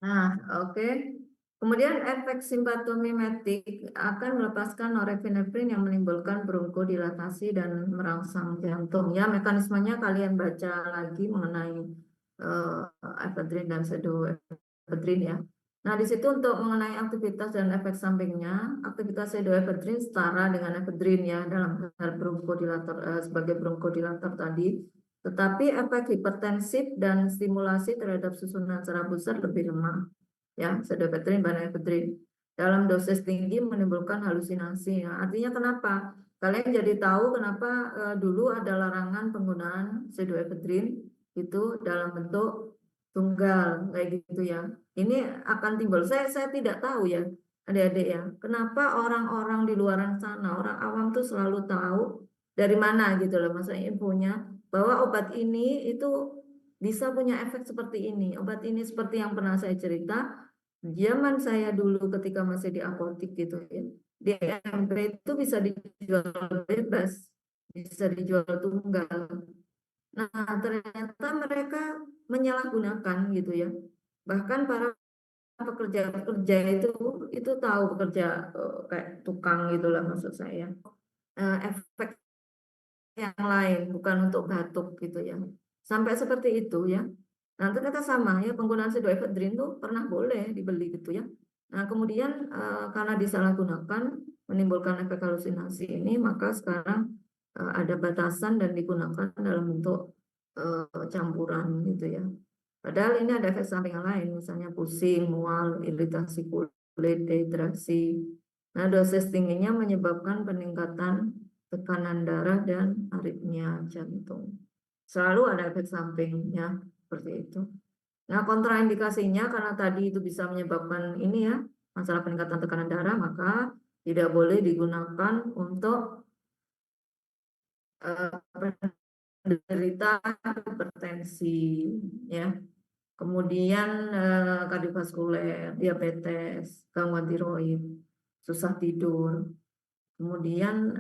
Nah, oke. Kemudian efek simpatomimetik akan melepaskan norepinefrin yang menimbulkan bronkodilatasi dan merangsang jantung. Ya, mekanismenya kalian baca lagi mengenai ephedrin dan pseudoephedrin ya. Nah, di situ untuk mengenai aktivitas dan efek sampingnya, aktivitas pseudoephedrin setara dengan ephedrin ya dalam hal bronkodilator sebagai bronkodilator tadi. Tetapi efek hipertensif dan stimulasi terhadap susunan saraf pusat lebih lemah. Ya, pseudoephedrin, ephedrin dalam dosis tinggi menimbulkan halusinasi. Nah, artinya kenapa? kalian jadi tahu kenapa dulu ada larangan penggunaan pseudoephedrine itu dalam bentuk tunggal kayak gitu ya. Ini akan timbul. Saya tidak tahu ya, adik-adik ya. Kenapa orang-orang di luar sana, orang awam tuh selalu tahu dari mana gitu loh, maksudnya infonya bahwa obat ini itu bisa punya efek seperti ini. Obat ini seperti yang pernah saya cerita, zaman saya dulu ketika masih di apotik gitu ya. DMP itu bisa dijual bebas, bisa dijual tunggal. Nah, ternyata mereka menyalahgunakan gitu ya. Bahkan para pekerja-pekerja itu tahu bekerja kayak tukang gitulah maksud saya. Efek yang lain bukan untuk batuk gitu ya. Sampai seperti itu ya. Nah, ternyata sama ya, penggunaan pseudoephedrine itu pernah boleh dibeli gitu ya. Nah, kemudian karena disalahgunakan menimbulkan efek halusinasi ini, maka sekarang ada batasan dan digunakan dalam bentuk campuran gitu ya. Padahal ini ada efek samping yang lain, misalnya pusing, mual, iritasi kulit, dehidrasi. Nah, dosis tingginya menyebabkan peningkatan tekanan darah dan aritmia jantung. Selalu ada efek sampingnya seperti itu. Nah, kontraindikasinya karena tadi itu bisa menyebabkan ini ya, masalah peningkatan tekanan darah, maka tidak boleh digunakan untuk penderita hipertensi ya. Kemudian kardiovaskuler, diabetes, gangguan tiroid, susah tidur, kemudian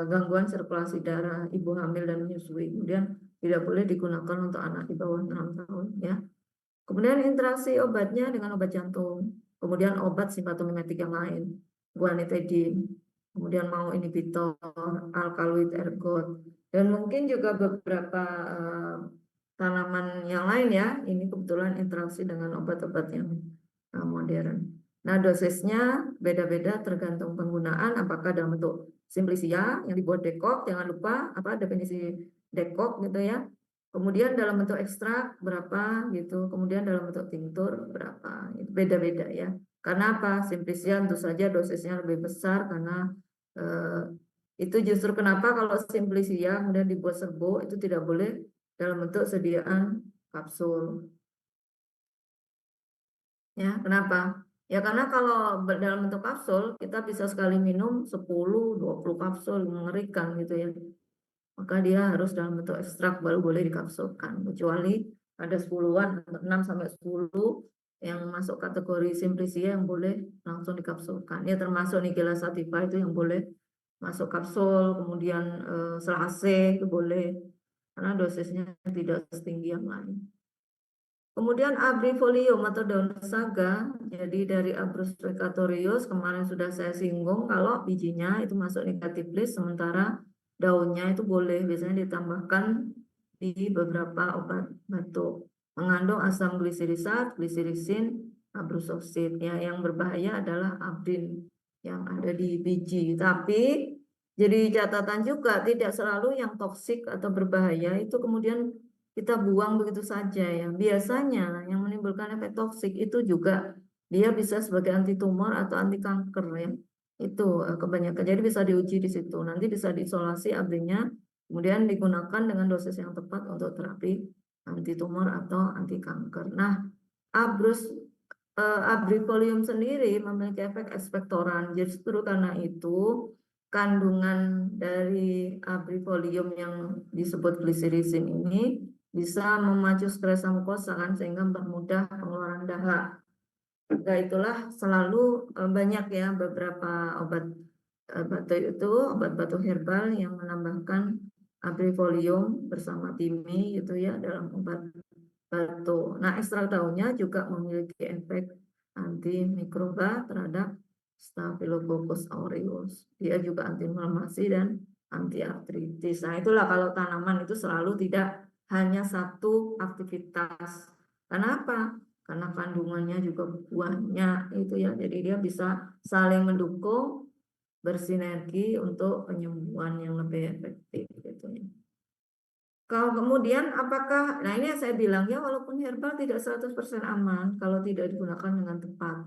gangguan sirkulasi darah, ibu hamil dan menyusui. Kemudian tidak boleh digunakan untuk anak di bawah 6 tahun ya. Kemudian interaksi obatnya dengan obat jantung, kemudian obat simpatomimetik yang lain, guanetidin, kemudian mau inhibitor, alkaloid ergot, dan mungkin juga beberapa tanaman yang lain ya. Ini kebetulan interaksi dengan obat-obat yang modern. Nah, dosisnya beda-beda tergantung penggunaan, apakah dalam bentuk simplicia yang dibuat dekok, jangan lupa apa definisi dekok gitu ya. Kemudian dalam bentuk ekstrak berapa gitu, kemudian dalam bentuk tinctur berapa, itu beda-beda ya. Karena apa? Simplicia tentu saja dosisnya lebih besar karena itu justru kenapa kalau simplicia kemudian dibuat serbuk itu tidak boleh dalam bentuk sediaan kapsul. Ya, kenapa? Ya karena kalau dalam bentuk kapsul kita bisa sekali minum 10-20 kapsul, mengerikan gitu ya. Maka dia harus dalam bentuk ekstrak baru boleh dikapsulkan. Kecuali ada 10-an, 6 sampai 10 yang masuk kategori simplicia yang boleh langsung dikapsulkan. Ya termasuk Nigella sativa itu yang boleh masuk kapsul, kemudian selase itu boleh karena dosisnya tidak setinggi yang lain. Kemudian abrifolium atau daun saga, jadi dari Abrus precatorius kemarin sudah saya singgung kalau bijinya itu masuk negatif list, sementara daunnya itu boleh biasanya ditambahkan di beberapa obat batuk. Mengandung asam glisirisat, glisirisin, abrusoksid. Ya, yang berbahaya adalah abrin yang ada di biji. Tapi jadi catatan juga tidak selalu yang toksik atau berbahaya itu kemudian kita buang begitu saja ya. Biasanya yang menimbulkan efek toksik itu juga dia bisa sebagai anti tumor atau anti kanker ya. Itu kebanyakan. Jadi bisa diuji di situ. Nanti bisa diisolasi abrinya, kemudian digunakan dengan dosis yang tepat untuk terapi anti tumor atau anti kanker. Nah, abrus abrifolium sendiri memiliki efek ekspektoran. Justru karena itu kandungan dari abrifolium yang disebut glisirisin ini bisa memacu sekresa mukosa kan sehingga mempermudah pengeluaran dahak. Nah, itulah selalu banyak ya beberapa obat obat batuk herbal yang menambahkan abrifolium bersama timi gitu ya dalam obat batuk. Nah, ekstrak daunnya juga memiliki efek antimikroba terhadap Staphylococcus aureus. Dia juga anti inflamasi dan anti artritis. Nah, itulah kalau tanaman itu selalu tidak hanya satu aktivitas. Kenapa? Karena kandungannya juga banyak itu ya. Jadi dia bisa saling mendukung, bersinergi untuk penyembuhan yang lebih efektif gitu ya. Kalau kemudian apakah, nah ini yang saya bilang ya walaupun herbal tidak 100% aman kalau tidak digunakan dengan tepat.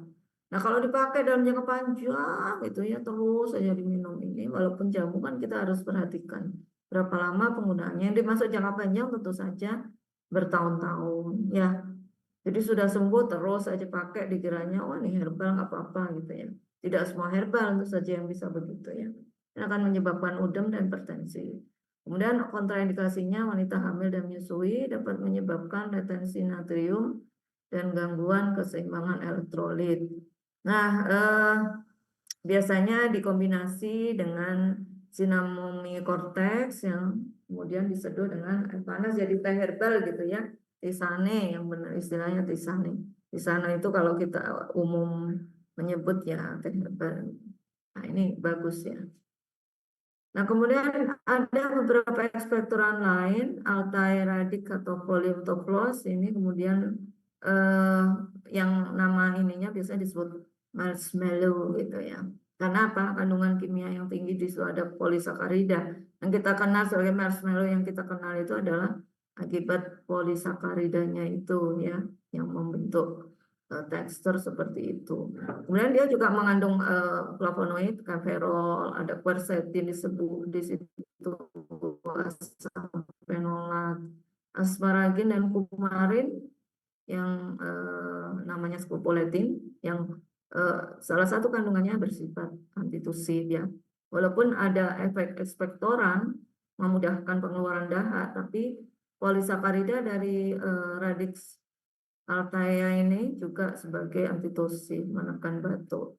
Nah, kalau dipakai dalam jangka panjang itu ya terus saja diminum ini, walaupun jamu kan kita harus perhatikan berapa lama penggunaannya. Yang dimaksud jangka panjang tentu saja bertahun-tahun ya. Jadi sudah sembuh terus saja pakai dikiranya wah ini herbal nggak apa-apa gitu ya. Tidak semua herbal tentu saja yang bisa begitu ya. Ini akan menyebabkan udem dan hipertensi. Kemudian kontraindikasinya wanita hamil dan menyusui dapat menyebabkan retensi natrium dan gangguan keseimbangan elektrolit. Nah, biasanya dikombinasi dengan cinnamomum cortex yang kemudian diseduh dengan air panas jadi teh herbal gitu ya. Tisane yang benar istilahnya tisane. Tisane itu kalau kita umum menyebut ya teh herbal. Nah, ini bagus ya. Nah, kemudian ada beberapa ekspektoran lain, altai radik atau polyptoplos ini kemudian eh, yang nama ininya biasanya disebut marshmallow gitu ya. Karena apa? Kandungan kimia yang tinggi di situ ada polisakarida. Yang kita kenal sebagai marshmallow yang kita kenal itu adalah akibat polisakaridanya itu ya, yang membentuk tekstur seperti itu. Kemudian dia juga mengandung flavonoid, kaferol, ada quercetin disebut di situ, asam fenolat, asparagin dan kumarin yang namanya scopoletin yang salah satu kandungannya bersifat antitusif ya. Walaupun ada efek ekspektoran memudahkan pengeluaran dahak, tapi polisakarida dari radix Althea ini juga sebagai antitusif menekan batuk.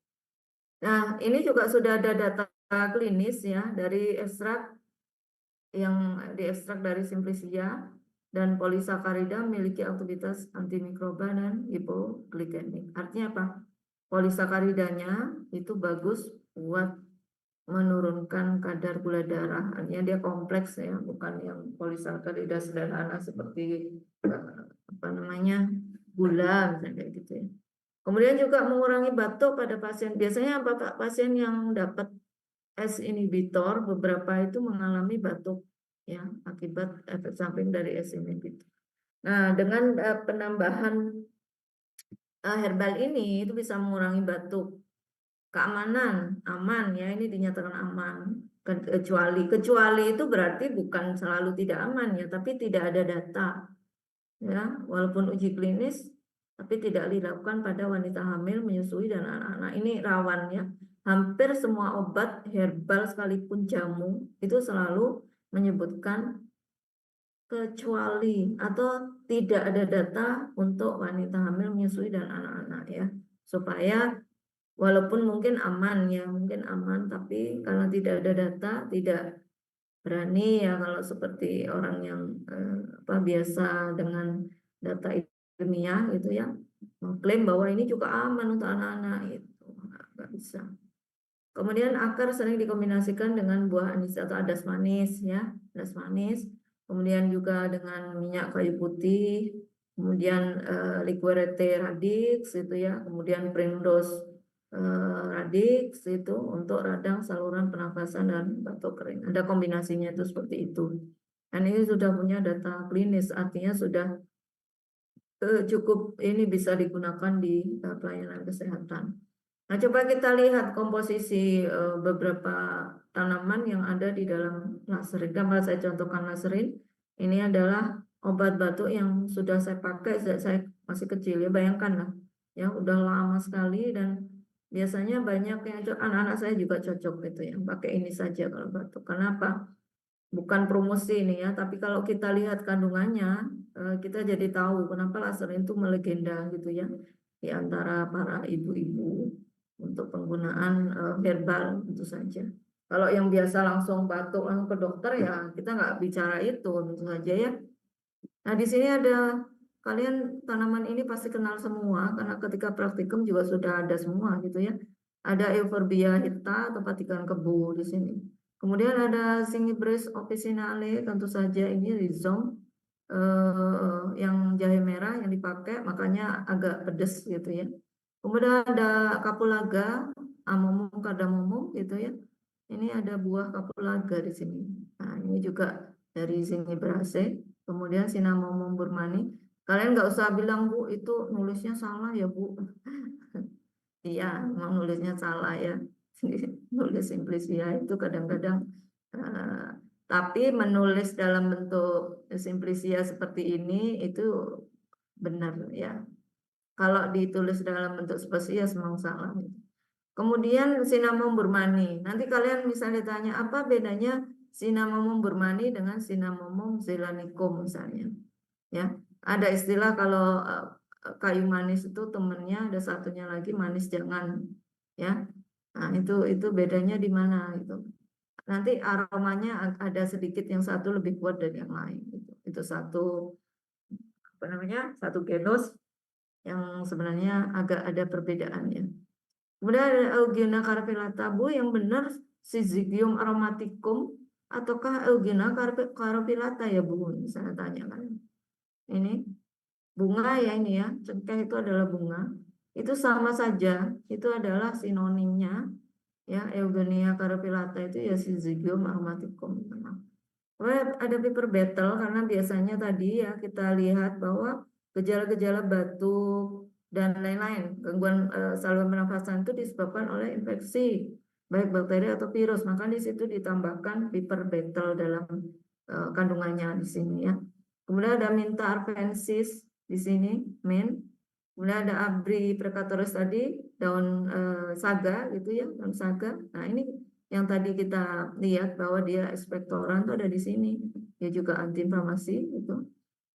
Nah, ini juga sudah ada data klinis ya dari ekstrak yang diekstrak dari Simplicia dan polisakarida memiliki aktivitas antimikroba dan hipoglikemik. Artinya apa? Polisakaridanya itu bagus buat menurunkan kadar gula darah. Artinya dia kompleks ya, bukan yang polisakarida sederhana seperti apa namanya gula misalnya kayak gitu ya. Kemudian juga mengurangi batuk pada pasien. Biasanya apa pasien yang dapat ACE inhibitor beberapa itu mengalami batuk ya akibat efek samping dari ACE inhibitor. Nah, dengan penambahan herbal ini itu bisa mengurangi batuk. Keamanan, aman ya, ini dinyatakan aman. Kecuali itu berarti bukan selalu tidak aman ya, tapi tidak ada data ya, walaupun uji klinis tapi tidak dilakukan pada wanita hamil, menyusui dan anak-anak. Ini rawan ya. Hampir semua obat herbal sekalipun jamu itu selalu menyebutkan kecuali atau tidak ada data untuk wanita hamil, menyusui dan anak-anak ya. Supaya walaupun mungkin aman ya, mungkin aman tapi karena tidak ada data, tidak berani ya kalau seperti orang yang biasa dengan data ilmiah gitu ya mengklaim bahwa ini juga aman untuk anak-anak itu nggak bisa. Kemudian akar sering dikombinasikan dengan buah anis atau adas manis ya, adas manis. Kemudian juga dengan minyak kayu putih, kemudian liquorete radix itu ya, kemudian primrose radix itu untuk radang saluran pernafasan dan batuk kering. Ada kombinasinya itu seperti itu. Dan ini sudah punya data klinis, artinya sudah cukup ini bisa digunakan di pelayanan kesehatan. Nah, coba kita lihat komposisi beberapa tanaman yang ada di dalam laserin. Gambar saya contohkan laserin. Ini adalah obat batuk yang sudah saya pakai sejak saya masih kecil ya. Bayangkan lah, ya udah lama sekali dan biasanya banyak yang anak-anak saya juga cocok gitu ya. Pakai ini saja kalau batuk. Kenapa? Bukan promosi ini ya, tapi kalau kita lihat kandungannya, kita jadi tahu kenapa laserin itu melegenda gitu ya di antara para ibu-ibu untuk penggunaan herbal tentu saja. Kalau yang biasa langsung batuk langsung ke dokter ya kita nggak bicara itu tentu saja ya. Nah di sini ada kalian tanaman ini pasti kenal semua karena ketika praktikum juga sudah ada semua gitu ya. Ada Euphorbia hitta atau patikan kebu di sini. Kemudian ada Singibris officinale, tentu saja ini rhizome yang jahe merah yang dipakai, makanya agak pedas gitu ya. Kemudian ada kapulaga, amomum cardamomum gitu ya. Ini ada buah kapulaga di sini. Nah, ini juga dari Zingiberase. Kemudian Cinnamomum burmani. Kalian nggak usah bilang Bu, itu nulisnya salah ya Bu. Iya, mau nulisnya salah ya. Nulis simplisia itu kadang-kadang eh, tapi menulis dalam bentuk simplisia seperti ini itu benar ya. Kalau ditulis dalam bentuk spesies memang salah. Kemudian Cinnamomum burmani. Nanti kalian misalnya tanya apa bedanya Cinnamomum burmani dengan Cinnamomum zeylanicum misalnya. Ya, ada istilah kalau kayu manis itu temennya ada satunya lagi manis jangan. Ya, nah itu bedanya di mana itu. Nanti aromanya ada sedikit yang satu lebih kuat dari yang lain. Itu satu apa namanya satu genus yang sebenarnya agak ada perbedaannya. Kemudian ada Eugenia carpellata, Bu, yang benar Syzygium aromaticum ataukah Eugenia carpellata ya, Bu? Misalnya tanya kan. Ini bunga ya ini ya, cengkeh itu adalah bunga. Itu sama saja, itu adalah sinonimnya ya Eugenia carpellata itu ya Syzygium aromaticum. Ada paper battle karena biasanya tadi ya kita lihat bahwa gejala-gejala batuk dan lain-lain gangguan saluran pernafasan itu disebabkan oleh infeksi baik bakteri atau virus. Maka di situ ditambahkan paper battle dalam kandungannya di sini ya. Kemudian ada Minta arvensis di sini, min. Kemudian ada Abri precatoris tadi, daun saga gitu ya, daun saga. Nah ini yang tadi kita lihat bahwa dia ekspektoran itu ada di sini. Dia juga antiinflamasi itu.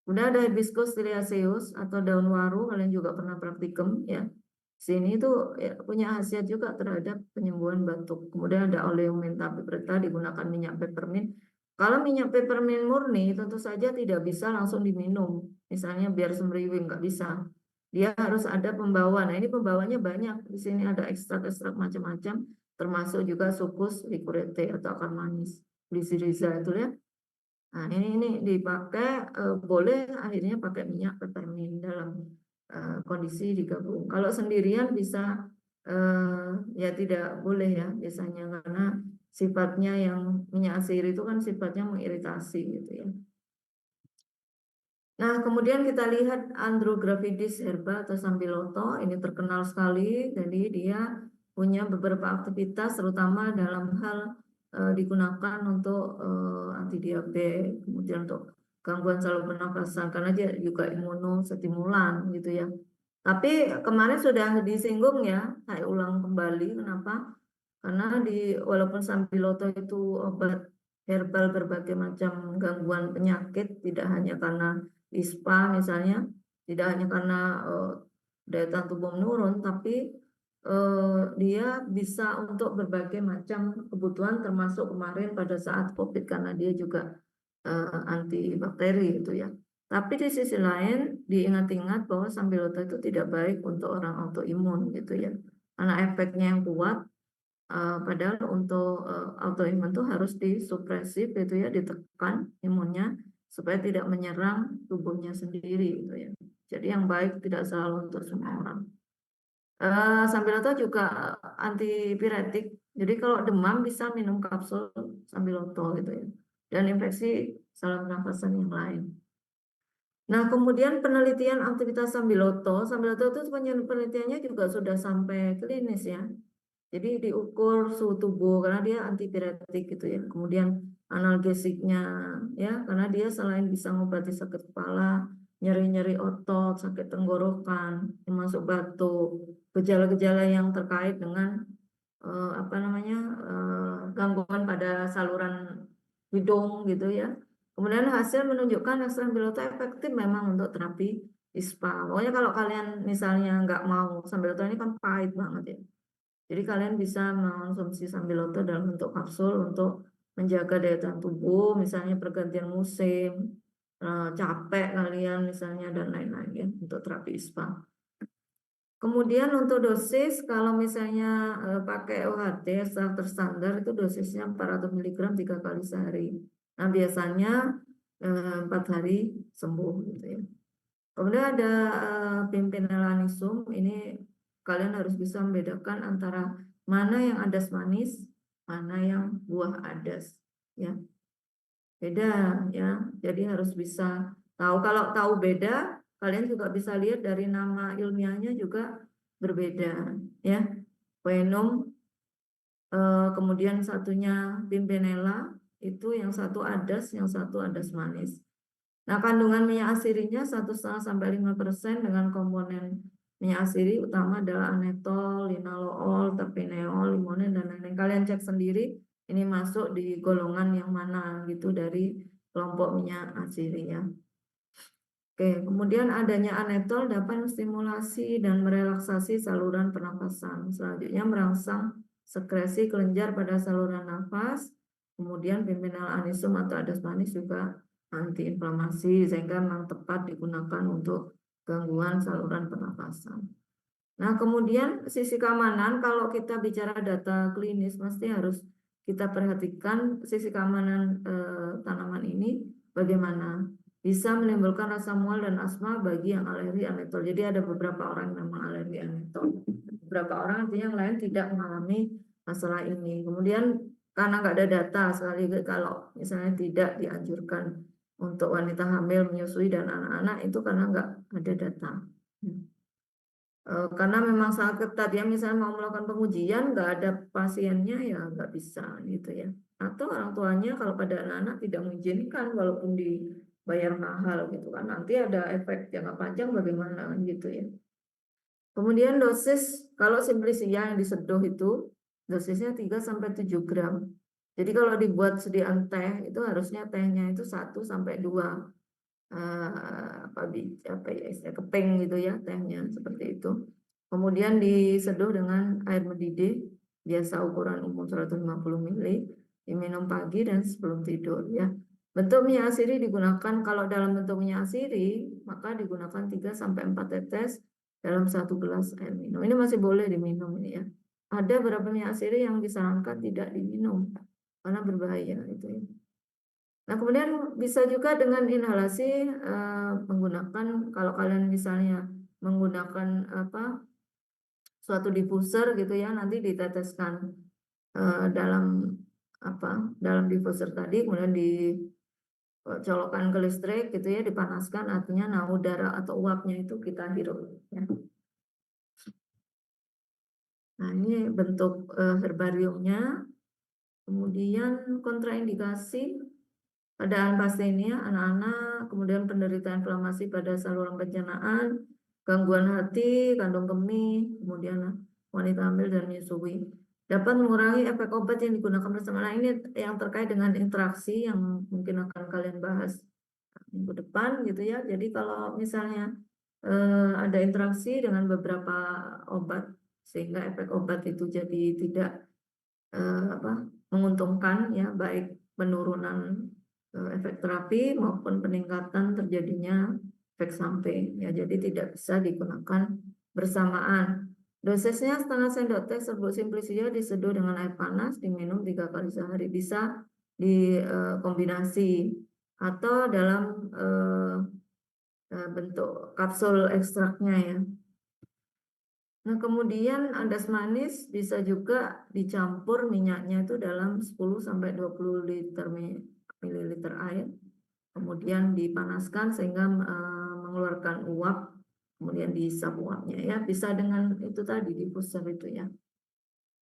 Kemudian ada Hibiscus liliaceus atau daun waru, kalian juga pernah praktikum ya. Sini itu ya, punya khasiat juga terhadap penyembuhan batuk. Kemudian ada Oleum menta piperita digunakan minyak peppermint. Kalau minyak peppermint murni tentu saja tidak bisa langsung diminum. Misalnya biar semriwing nggak bisa. Dia harus ada pembawa. Nah ini pembawanya banyak. Di sini ada ekstrak-ekstrak macam-macam termasuk juga sukus likurete atau akar manis glisiriza itu ya. Nah ini dipakai boleh akhirnya pakai minyak peppermint dalam kondisi digabung. Kalau sendirian bisa ya tidak boleh ya biasanya karena sifatnya yang minyak asir itu kan sifatnya mengiritasi gitu ya. Nah, kemudian kita lihat Andrographidis herba atau sambiloto, ini terkenal sekali, jadi dia punya beberapa aktivitas, terutama dalam hal digunakan untuk anti diabetes, kemudian untuk gangguan saluran pernafasan, karena dia juga imunostimulan gitu ya. Tapi kemarin sudah disinggung ya, saya ulang kembali, kenapa? Karena walaupun sambiloto itu obat herbal berbagai macam gangguan penyakit, tidak hanya karena ISPA misalnya, tidak hanya karena daya tahan tubuh menurun, tapi dia bisa untuk berbagai macam kebutuhan termasuk kemarin pada saat COVID karena dia juga antibakteri itu ya. Tapi di sisi lain diingat-ingat bahwa sambiloto itu tidak baik untuk orang autoimun gitu ya. Karena efeknya yang kuat. Padahal untuk autoimun itu harus disupresif gitu ya, ditekan imunnya supaya tidak menyerang tubuhnya sendiri gitu ya. Jadi yang baik tidak selalu untuk semua orang. Sambiloto juga antipiretik. Jadi kalau demam bisa minum kapsul sambiloto gitu ya. Dan infeksi saluran pernafasan yang lain. Nah, kemudian penelitian aktivitas sambiloto itu penelitiannya juga sudah sampai klinis ya. Jadi diukur suhu tubuh karena dia antipiretik gitu ya. Kemudian analgesiknya ya karena dia selain bisa mengobati sakit kepala, nyeri-nyeri otot, sakit tenggorokan, termasuk batuk, gejala-gejala yang terkait dengan apa namanya gangguan pada saluran hidung gitu ya. Kemudian hasil menunjukkan ekstrambiloto efektif memang untuk terapi ISPA. Pokoknya kalau kalian misalnya nggak mau sambiloto ini kan pahit banget ya. Jadi kalian bisa mengonsumsi sambiloto dalam bentuk kapsul untuk menjaga daya tahan tubuh, misalnya pergantian musim, capek kalian misalnya dan lain-lain ya untuk terapi ISPA. Kemudian untuk dosis kalau misalnya pakai OHT starter standar itu dosisnya 400 mg 3 kali sehari. Nah biasanya 4 hari sembuh gitu ya. Kemudian ada pimpinelanisum, ini kalian harus bisa membedakan antara mana yang adas manis, mana yang buah adas, ya. Beda ya. Jadi harus bisa tahu. Kalau tahu beda, kalian juga bisa lihat dari nama ilmiahnya juga berbeda ya. Poenum, kemudian satunya pimpinella, itu yang satu adas, yang satu adas manis. Nah, kandungan minyak asirinya 1,5 sampai 5% dengan komponen minyak asiri utama adalah anetol, linalool, terpineol, limonen, dan lain-lain. Kalian cek sendiri ini masuk di golongan yang mana gitu dari kelompok minyak asiri ya. Oke, kemudian adanya anetol dapat menstimulasi dan merelaksasi saluran pernapasan. Selanjutnya merangsang sekresi kelenjar pada saluran nafas. Kemudian pimpinella anisum atau adas manis juga antiinflamasi sehingga memang tepat digunakan untuk gangguan saluran pernapasan. Nah, kemudian sisi keamanan, kalau kita bicara data klinis mesti harus kita perhatikan sisi keamanan tanaman ini bagaimana. Bisa menimbulkan rasa mual dan asma bagi yang alergi anetol. Jadi ada beberapa orang yang memang alergi anetol. Beberapa orang artinya yang lain tidak mengalami masalah ini. Kemudian karena nggak ada data, sekali kalau misalnya tidak dianjurkan untuk wanita hamil, menyusui dan anak-anak itu karena nggak ada data. Karena memang sangat ketat ya, misalnya mau melakukan pengujian nggak ada pasiennya ya nggak bisa gitu ya. Atau orang tuanya kalau pada anak-anak tidak mengizinkan walaupun dibayar mahal gitu kan, nanti ada efek jangka panjang bagaimana gitu ya. Kemudian dosis, kalau simplisia yang diseduh itu dosisnya 3 sampai 7 gram. Jadi kalau dibuat sediaan teh itu harusnya tehnya itu 1 sampai 2 apa ya istilah keping gitu ya tehnya seperti itu. Kemudian diseduh dengan air mendidih biasa ukuran umum 150 ml, diminum pagi dan sebelum tidur ya. Bentuk minyak asiri digunakan kalau dalam bentuk minyak asiri maka digunakan 3 sampai 4 tetes dalam 1 gelas air minum. Ini masih boleh diminum ini ya. Ada beberapa minyak asiri yang disarankan tidak diminum karena berbahaya itu ya. Nah, kemudian bisa juga dengan inhalasi menggunakan kalau kalian misalnya menggunakan suatu diffuser gitu ya, nanti diteteskan dalam dalam diffuser tadi, kemudian dicolokkan ke listrik gitu ya, dipanaskan, artinya nah udara atau uapnya itu kita hirup ya. Nah, ini bentuk herbariumnya. Kemudian kontraindikasi pada pasien anak-anak, kemudian penderita inflamasi pada saluran pencernaan, gangguan hati, kandung kemih, kemudian wanita hamil dan menyusui. Dapat mengurangi efek obat yang digunakan bersama. Nah, ini yang terkait dengan interaksi yang mungkin akan kalian bahas minggu depan gitu ya. Jadi kalau misalnya ada interaksi dengan beberapa obat sehingga efek obat itu jadi tidak menguntungkan ya, baik penurunan efek terapi maupun peningkatan terjadinya efek samping ya, jadi tidak bisa digunakan bersamaan. Dosisnya setengah sendok teh serbuk simplisia diseduh dengan air panas, diminum 3 kali sehari. Bisa dikombinasi atau dalam bentuk kapsul ekstraknya ya. Nah, kemudian adas manis bisa juga dicampur minyaknya itu dalam 10 sampai 20 liter mililiter air. Kemudian dipanaskan sehingga mengeluarkan uap, kemudian dihisap uapnya ya. Bisa dengan itu tadi diffuser itu ya.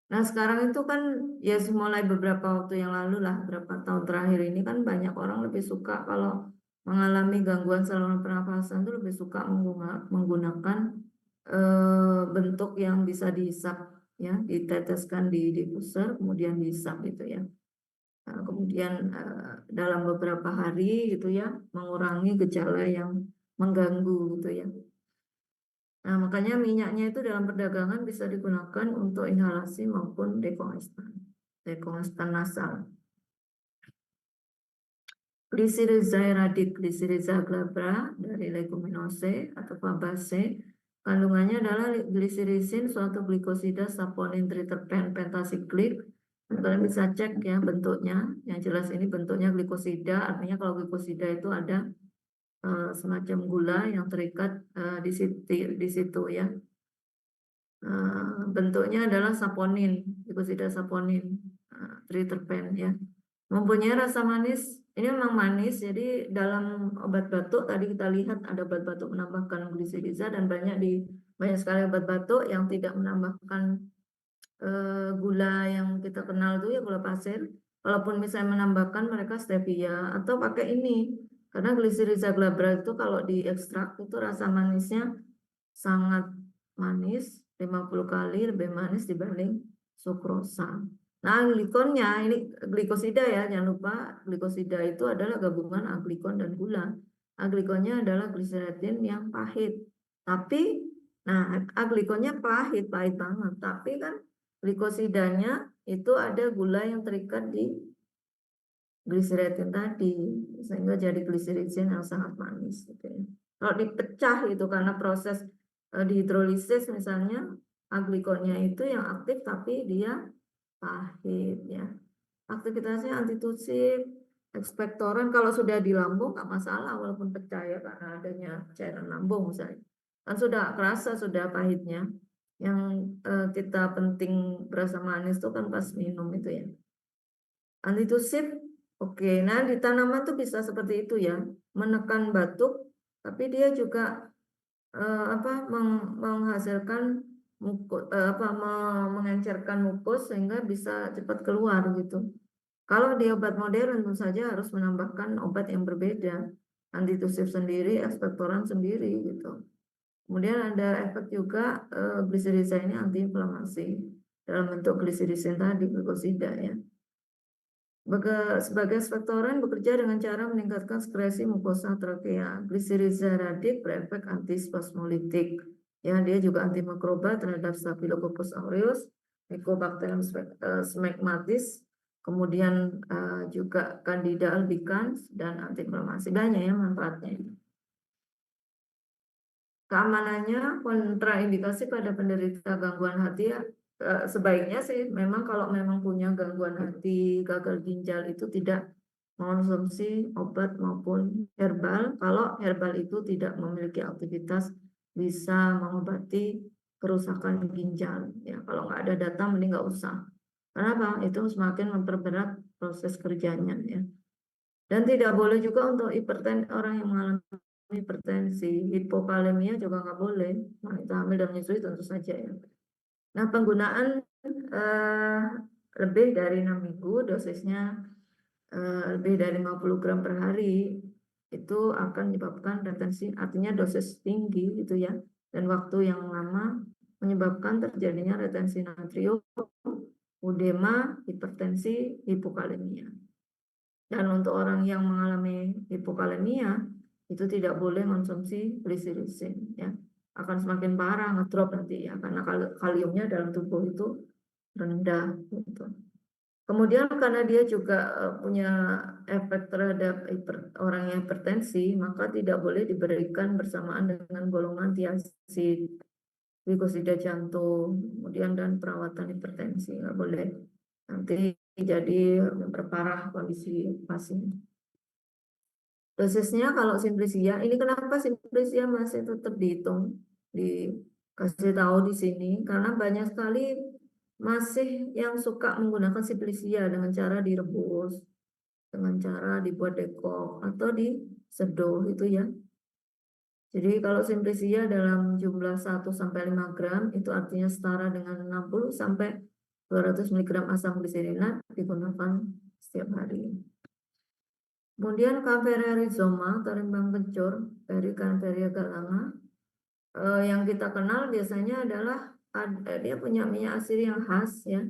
Nah, sekarang itu kan ya mulai beberapa waktu yang lalu lah, beberapa tahun terakhir ini kan banyak orang lebih suka kalau mengalami gangguan saluran pernafasan itu lebih suka menggunakan bentuk yang bisa dihisap ya, diteteskan di diffuser kemudian dihisap gitu ya. Nah, kemudian dalam beberapa hari gitu ya mengurangi gejala yang mengganggu gitu ya. Nah, makanya minyaknya itu dalam perdagangan bisa digunakan untuk inhalasi maupun dekongestan nasal. Glycyrrhiza radix, Glycyrrhiza glabra dari leguminosae atau Fabaceae. Kandungannya adalah glycyrrhizin, suatu glikosida saponin triterpen pentasiklik. Kalian bisa cek ya bentuknya. Yang jelas ini bentuknya glikosida, artinya kalau glikosida itu ada semacam gula yang terikat di situ ya. Bentuknya adalah saponin, glikosida saponin, triterpen ya. Mempunyai rasa manis, ini memang manis, jadi dalam obat batuk tadi kita lihat ada obat batuk menambahkan glisiriza dan banyak banyak sekali obat batuk yang tidak menambahkan gula yang kita kenal itu ya gula pasir. Walaupun misalnya menambahkan mereka stevia atau pakai ini. Karena glycyrrhiza glabra itu kalau diekstrak itu rasa manisnya sangat manis, 50 kali lebih manis dibanding sukrosa. Nah, glikonnya ini glikosida ya, jangan lupa glikosida itu adalah gabungan aglikon dan gula. Aglikonnya adalah gliseritin yang pahit. Tapi, nah aglikonnya pahit banget. Tapi kan glikosidanya itu ada gula yang terikat di gliseritin tadi, sehingga jadi gliseritin yang sangat manis. Gitu ya. Kalau dipecah itu karena proses dihidrolisis misalnya, aglikonnya itu yang aktif tapi dia pahit ya. Aktivitasnya antitusif, ekspektoran kalau sudah di lambung nggak masalah walaupun pecah ya karena adanya cairan lambung misalnya. Kan sudah kerasa sudah pahitnya. Yang kita penting berasa manis itu kan pas minum itu ya. Antitusif, oke. Nah di tanaman tuh bisa seperti itu ya, menekan batuk, tapi dia juga menghasilkan mengencerkan mukus sehingga bisa cepat keluar gitu. Kalau di obat modern tentu saja harus menambahkan obat yang berbeda, antitusif sendiri, ekspektoran sendiri gitu. Kemudian ada efek juga glisirisa ini antiinflamasi dalam bentuk glisirisin tadi glikosida ya. Sebagai ekspektoran bekerja dengan cara meningkatkan sekresi mukosa trakea. Glycyrrhiza radix berefek antispasmolitik. Ya, dia juga antimikroba terhadap Staphylococcus aureus, Mycobacterium smegmatis, kemudian juga Candida albicans dan antiinflamasi. Banyak ya manfaatnya. Keamanannya kontraindikasi pada penderita gangguan hati ya, sebaiknya sih memang kalau memang punya gangguan hati, gagal ginjal itu tidak mengonsumsi obat maupun herbal. Kalau herbal itu tidak memiliki aktivitas bisa mengobati kerusakan ginjal. Ya, kalau nggak ada data mending nggak usah. Kenapa? Itu semakin memperberat proses kerjanya ya. Dan tidak boleh juga untuk orang yang mengalami hipertensi, hipokalemia juga nggak boleh. Wanita hamil dan menyusui tentu saja ya. Nah, penggunaan lebih dari 6 minggu, dosisnya lebih dari 50 gram per hari, itu akan menyebabkan retensi, artinya dosis tinggi gitu ya, dan waktu yang lama menyebabkan terjadinya retensi natrium, edema, hipertensi, hipokalemia. Dan untuk orang yang mengalami hipokalemia itu tidak boleh konsumsi glisirisin ya. Akan semakin parah ngedrop nanti ya karena kaliumnya dalam tubuh itu rendah gitu. Kemudian karena dia juga punya efek terhadap orang yang hipertensi, maka tidak boleh diberikan bersamaan dengan golongan tiazid, glikosida jantung, kemudian dan perawatan hipertensi nggak boleh. Nanti jadi memperparah kondisi pasien. Dosisnya kalau simplisia, ini kenapa simplisia masih tetap dihitung, dikasih tahu di sini, karena banyak sekali masih yang suka menggunakan simplisia dengan cara direbus, dengan cara dibuat dekok atau diseduh itu ya. Jadi kalau simplisia dalam jumlah 1 sampai 5 gram itu artinya setara dengan 60 sampai 200 mg asam gliserinat digunakan setiap hari. Kemudian Campharia rhizoma atau rimbang kencur dari Campharia galanga yang kita kenal biasanya adalah dia punya minyak asiri yang khas ya.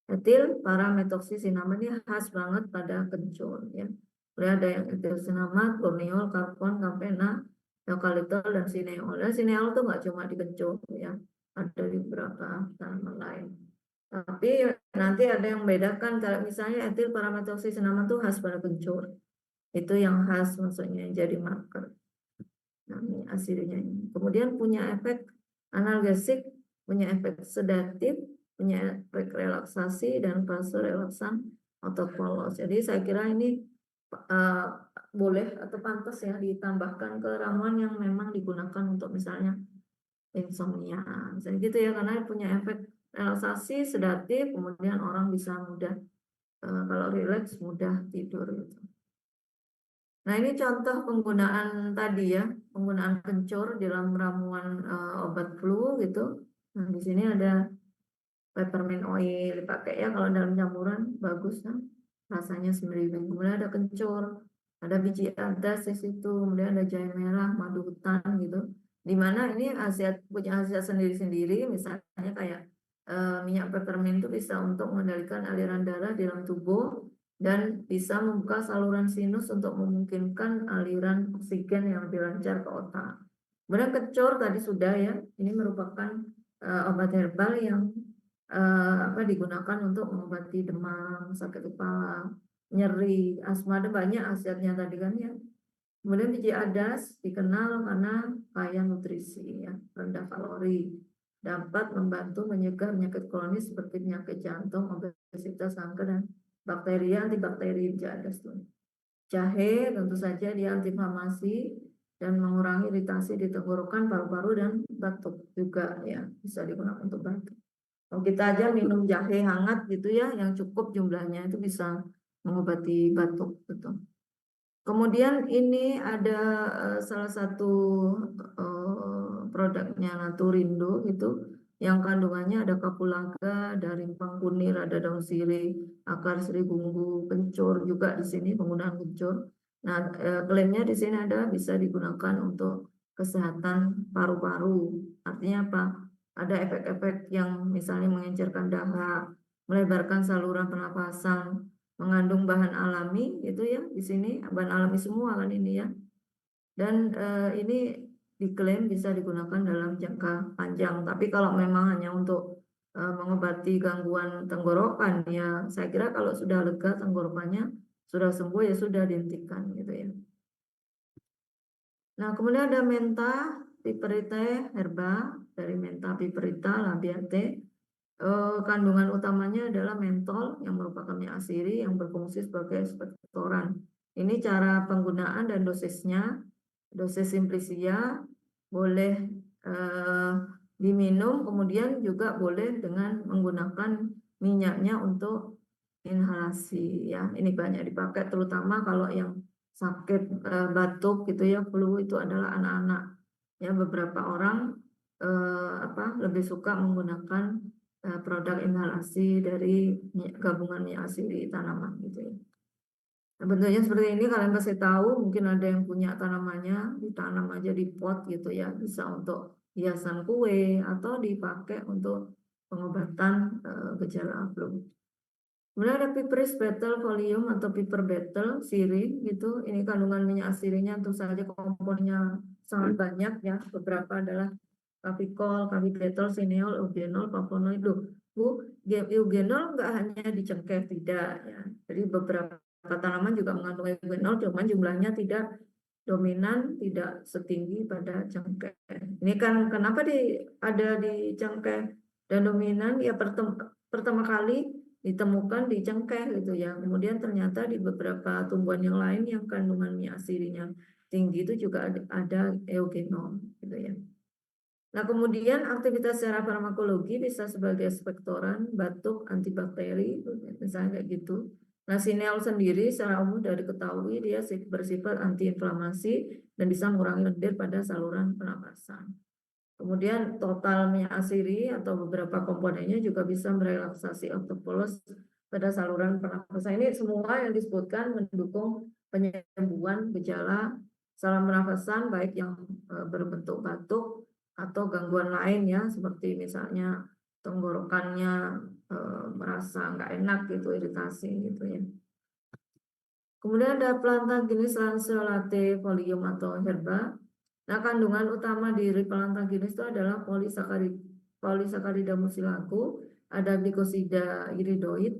Etil parametoxycinamide ini khas banget pada kencur ya. Kemudian ada yang etilcinamide, borneol, karbon, campena, eukaliptol dan sineol. Dan sineol itu nggak cuma di kencur ya, ada di beberapa tanaman lain. Tapi nanti ada yang membedakan kalau misalnya etil parametoxycinamide itu khas pada kencur. Itu yang khas maksudnya jadi marker. Nah, ini aslinya ini. Kemudian punya efek analgesik, punya efek sedatif, punya efek relaksasi dan vasorelaksan autopolos. Jadi saya kira ini boleh atau pantas ya ditambahkan ke ramuan yang memang digunakan untuk misalnya insomnia. Misalnya gitu ya karena punya efek relaksasi, sedatif, kemudian orang bisa mudah kalau rileks mudah tidur gitu. Nah, ini contoh penggunaan tadi ya, penggunaan kencur dalam ramuan obat flu gitu. Nah, di sini ada peppermint oil dipakai ya kalau dalam campuran bagus kan, rasanya semeriwing. Kemudian ada kencur, ada biji adas di situ, kemudian ada jahe merah, madu hutan gitu. Dimana ini khasiat punya khasiat sendiri-sendiri, misalnya kayak minyak peppermint itu bisa untuk mengendalikan aliran darah di dalam tubuh dan bisa membuka saluran sinus untuk memungkinkan aliran oksigen yang lebih lancar ke otak. Kemudian kencur tadi sudah ya, ini merupakan obat herbal yang digunakan untuk mengobati demam, sakit kepala, nyeri, asma, ada banyak khasiatnya tadi kan ya. Kemudian biji adas dikenal karena kaya nutrisi ya, rendah kalori, dapat membantu mencegah penyakit kronis seperti penyakit jantung, obesitas, kanker dan bakteri antibakteri biji adas tuh. Jahe tentu saja dia antiinflamasi dan mengurangi iritasi di tenggorokan, paru-paru dan batuk juga ya, bisa digunakan untuk batuk. Kalau kita aja minum jahe hangat gitu ya, yang cukup jumlahnya itu bisa mengobati batuk gitu. Kemudian ini ada salah satu produknya Naturindo gitu, yang kandungannya ada kapulaga, ada rimpang kunir, ada daun sirih, akar seribunggu, kencur juga di sini penggunaan kencur. Nah, klaimnya di sini ada bisa digunakan untuk kesehatan paru-paru. Artinya apa? Ada efek-efek yang misalnya mengencerkan dahak, melebarkan saluran pernapasan, mengandung bahan alami itu ya di sini bahan alami semua kan ini ya, dan ini diklaim bisa digunakan dalam jangka panjang. Tapi kalau memang hanya untuk mengobati gangguan tenggorokan ya, saya kira kalau sudah lega tenggorokannya sudah sembuh ya sudah dihentikan gitu ya. Nah, kemudian ada menta piperite herba dari menta piperita labiate. Kandungan utamanya adalah mentol yang merupakan minyak asiri yang berfungsi sebagai ekspektoran. Ini cara penggunaan dan dosisnya. Dosis simplicia boleh diminum, kemudian juga boleh dengan menggunakan minyaknya untuk inhalasi ya. Ini banyak dipakai terutama kalau yang sakit batuk gitu ya, flu itu adalah anak-anak. Ya, beberapa orang lebih suka menggunakan produk inhalasi dari gabungan minyak asiri tanaman gitu ya. Nah, bentuknya seperti ini kalian pasti tahu, mungkin ada yang punya tanamannya, ditanam aja di pot gitu ya, bisa untuk hiasan kue atau dipakai untuk pengobatan gejala flu. Kemudian ada piperis betel folium atau piper betel sirih gitu. Ini kandungan minyak asirinya tentu saja komponennya sangat banyak ya. Beberapa adalah kafikol, kafibetel, sineol, eugenol, flavonoid. Loh, Bu, eugenol nggak hanya dicengkeh tidak ya. Jadi beberapa tanaman juga mengandung eugenol, cuman jumlahnya tidak dominan, tidak setinggi pada cengkeh. Ini kan kenapa ada di cengkeh dan dominan ya pertama kali ditemukan di cengkeh gitu ya. Kemudian ternyata di beberapa tumbuhan yang lain yang kandungan minyak asirinya tinggi itu juga ada eugenol gitu ya. Nah, kemudian aktivitas secara farmakologi bisa sebagai ekspektoran, batuk, antibakteri, misalnya kayak gitu. Nah, sineol sendiri secara umum dari diketahui dia bersifat antiinflamasi dan bisa mengurangi lendir pada saluran pernapasan. Kemudian total minyak asiri atau beberapa komponennya juga bisa merelaksasi autopolos pada saluran pernapasan. Ini semua yang disebutkan mendukung penyembuhan gejala saluran pernapasan baik yang berbentuk batuk atau gangguan lain ya, seperti misalnya tenggorokannya merasa nggak enak gitu, iritasi gitu ya. Kemudian ada planta jenis Lanceolate folium atau herba. Nah, kandungan utama dari planta jenis itu adalah polisakarida musilaku, ada glikosida iridoid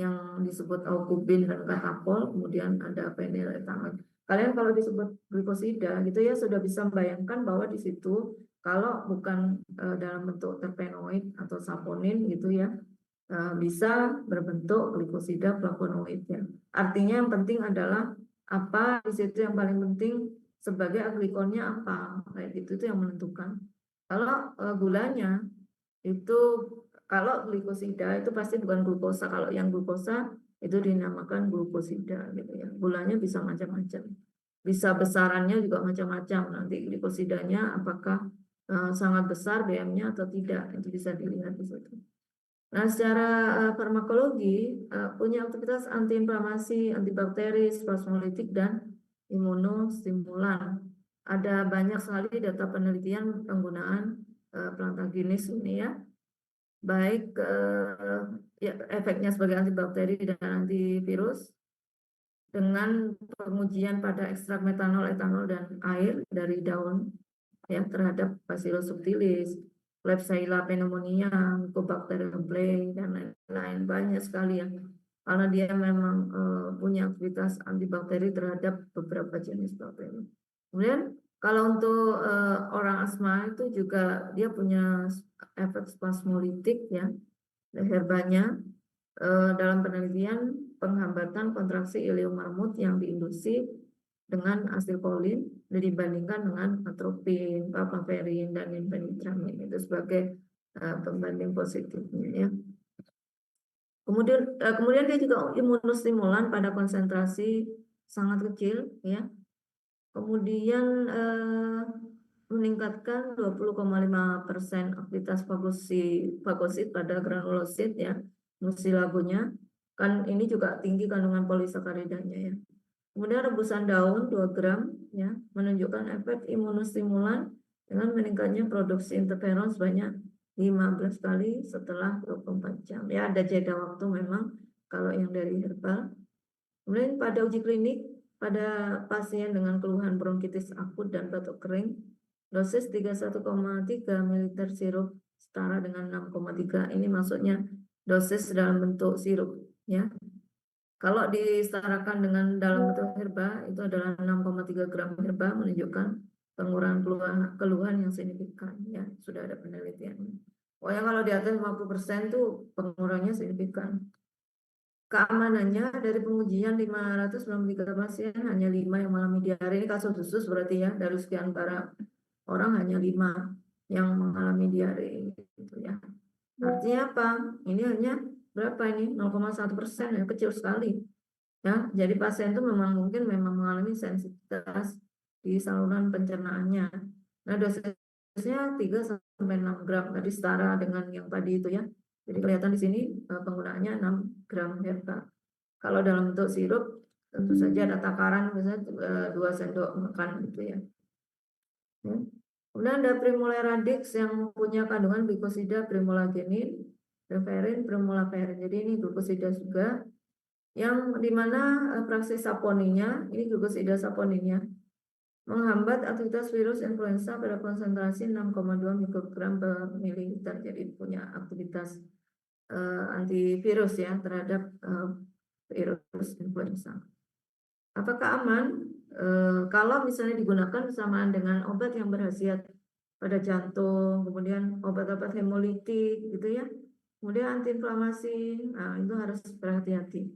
yang disebut aukubin dan katapol, kemudian ada phenylethamate. Kalian kalau disebut glikosida gitu ya sudah bisa membayangkan bahwa di situ kalau bukan dalam bentuk terpenoid atau saponin gitu ya, bisa berbentuk glikosida flavonoid ya. Artinya yang penting adalah apa di situ, yang paling penting sebagai aglikonnya apa, kayak gitu itu yang menentukan. Kalau gulanya itu, kalau glikosida itu pasti bukan glukosa. Kalau yang glukosa itu dinamakan glukosida gitu ya. Gulanya bisa macam-macam. bisa besarannya juga macam-macam. Nanti glikosidanya apakah sangat besar BM-nya atau tidak, itu bisa dilihat di situ. Nah, secara farmakologi punya aktivitas antiinflamasi, antibakteris, spasmolitik, dan imunostimulan. Ada banyak sekali data penelitian penggunaan plantagenis ini ya, baik ya, efeknya sebagai antibakteri dan antivirus dengan pengujian pada ekstrak metanol, etanol, dan air dari daun ya terhadap Bacillus subtilis, Klebsiella pneumonia, Mycobacterium blay, dan lain-lain, banyak sekali ya. Karena dia memang punya aktivitas antibakteri terhadap beberapa jenis bakteri. Kemudian kalau untuk orang asma itu juga dia punya efek spasmolitik ya, herbanya dalam penelitian penghambatan kontraksi ileum marmut yang diinduksi dengan asilkolin dibandingkan dengan atropin, papaverin, dan infenitramine itu sebagai pembanding positifnya ya. Kemudian dia juga imunostimulan pada konsentrasi sangat kecil ya. Kemudian meningkatkan 20,5% aktivitas fagosit pada granulosit ya, mucilagonya. Kan ini juga tinggi kandungan polisakaridanya ya. Kemudian rebusan daun 2 gram ya menunjukkan efek imunostimulan dengan meningkatnya produksi interferon sebanyak 15 kali setelah 24 jam. Ya, ada jeda waktu memang kalau yang dari herbal. Kemudian pada uji klinik pada pasien dengan keluhan bronkitis akut dan batuk kering, dosis 31,3 ml sirup setara dengan 6,3. Ini maksudnya dosis dalam bentuk sirup ya. Kalau disetarakan dengan dalam bentuk herba itu adalah 6,3 gram herba menunjukkan pengurangan keluhan yang signifikan ya, sudah ada penelitiannya. Pokoknya kalau di atas 50% tuh pengurangannya signifikan. Keamanannya dari pengujian 593 pasien hanya 5 yang mengalami diare. Ini kasus khusus berarti ya, dari sekian para orang hanya 5 yang mengalami diare gitu ya. Artinya apa? Ini hanya berapa ini? 0,1% ya, kecil sekali. Ya, jadi pasien itu memang mungkin mengalami sensitivitas di saluran pencernaannya. Nah, dosisnya 3 sampai 6 gram tadi setara dengan yang tadi itu ya. Jadi kelihatan di sini penggunaannya 6 gram herba. Kalau dalam bentuk sirup tentu saja ada takaran misalnya 2 sendok makan gitu ya. Kemudian ada Primula-Radix yang punya kandungan glikosida primulagenin, referin, primulaverin. Jadi ini glukosida juga yang dimana fraksi saponinya, ini glukosida saponinya, menghambat aktivitas virus influenza pada konsentrasi 6,2 mikrogram per mililiter. Jadi punya aktivitas antivirus ya terhadap virus influenza. Apakah aman? Kalau misalnya digunakan bersamaan dengan obat yang berkhasiat pada jantung, kemudian obat-obat hemolitik gitu ya, kemudian antiinflamasi, nah itu harus berhati-hati.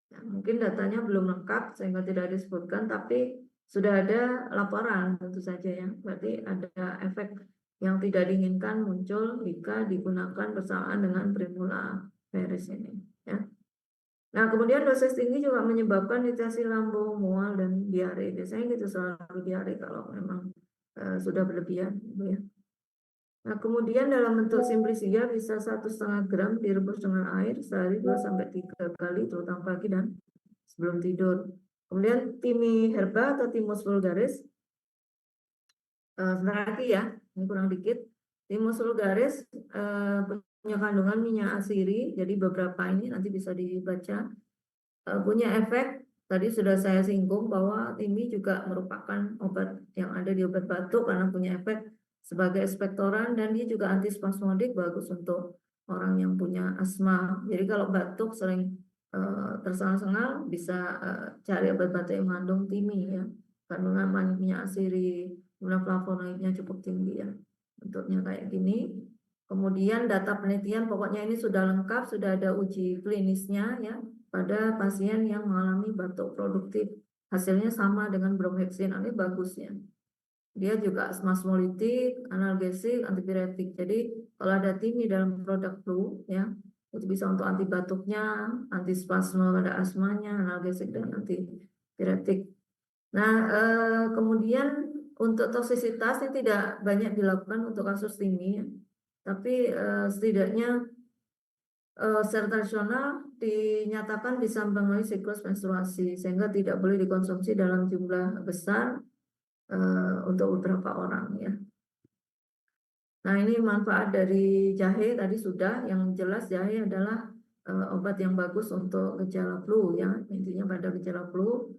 Ya, mungkin datanya belum lengkap sehingga tidak disebutkan, tapi sudah ada laporan tentu saja ya, berarti ada efek yang tidak diinginkan muncul jika digunakan bersamaan dengan Primula-Veris ini ya. Nah, kemudian dosis tinggi juga menyebabkan iritasi lambung, mual, dan diare. Biasanya gitu selalu diare kalau memang sudah berlebihan, gitu ya. Nah, kemudian dalam bentuk simplisia bisa 1,5 gram direbus dengan air sehari 2 sampai 3 kali, terutama pagi dan sebelum tidur. Kemudian Timi herba atau Thymus vulgaris, sebentar lagi ya, ini kurang dikit. Thymus vulgaris punya kandungan minyak asiri, jadi beberapa ini nanti bisa dibaca. Punya efek, tadi sudah saya singgung bahwa ini juga merupakan obat yang ada di obat batuk karena punya efek sebagai ekspektoran dan dia juga antispasmodik, bagus untuk orang yang punya asma. Jadi kalau batuk sering tersengal-sengal bisa cari obat batuk yang mengandung timi ya, kandungan minyak asiri, kemudian flavonoidnya cukup tinggi ya, bentuknya kayak gini. Kemudian data penelitian pokoknya ini sudah lengkap, sudah ada uji klinisnya ya pada pasien yang mengalami batuk produktif. Hasilnya sama dengan bromhexin, ini bagusnya. Dia juga spasmolitik, analgesik, antipiretik. Jadi kalau ada timi dalam produk flu ya, itu bisa untuk anti batuknya, anti spasme pada asmanya, analgesik dan antipiretik. Nah, kemudian untuk toksisitas ini tidak banyak dilakukan untuk kasus ini, ya. Tapi setidaknya secara tradisional dinyatakan bisa mempengaruhi siklus menstruasi sehingga tidak boleh dikonsumsi dalam jumlah besar untuk beberapa orang, ya. Nah, ini manfaat dari jahe tadi sudah, yang jelas jahe adalah obat yang bagus untuk gejala flu, ya. Intinya pada gejala flu,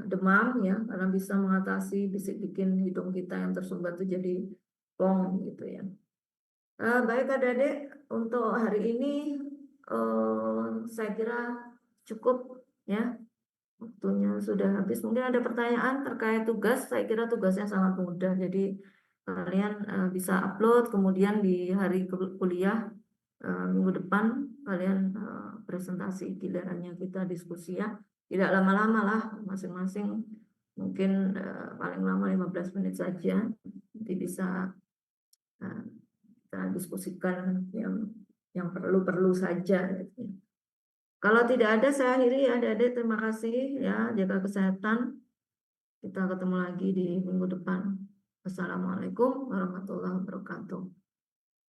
demam, ya, karena bisa mengatasi bisik bikin hidung kita yang tersumbat itu jadi plong gitu, ya. Baik adik-adik, untuk hari ini saya kira cukup, ya. Waktunya sudah habis. Mungkin ada pertanyaan terkait tugas. Saya kira tugasnya sangat mudah. Jadi kalian bisa upload, kemudian di hari kuliah minggu depan kalian presentasi gilirannya kita diskusi, ya. Tidak lama-lama lah, masing-masing mungkin paling lama 15 menit saja. Nanti bisa kita diskusikan yang perlu-perlu saja, gitu. Kalau tidak ada, saya akhiri, ya adik-adik. Terima kasih, ya, jaga kesehatan. Kita ketemu lagi di minggu depan. Wassalamualaikum warahmatullahi wabarakatuh.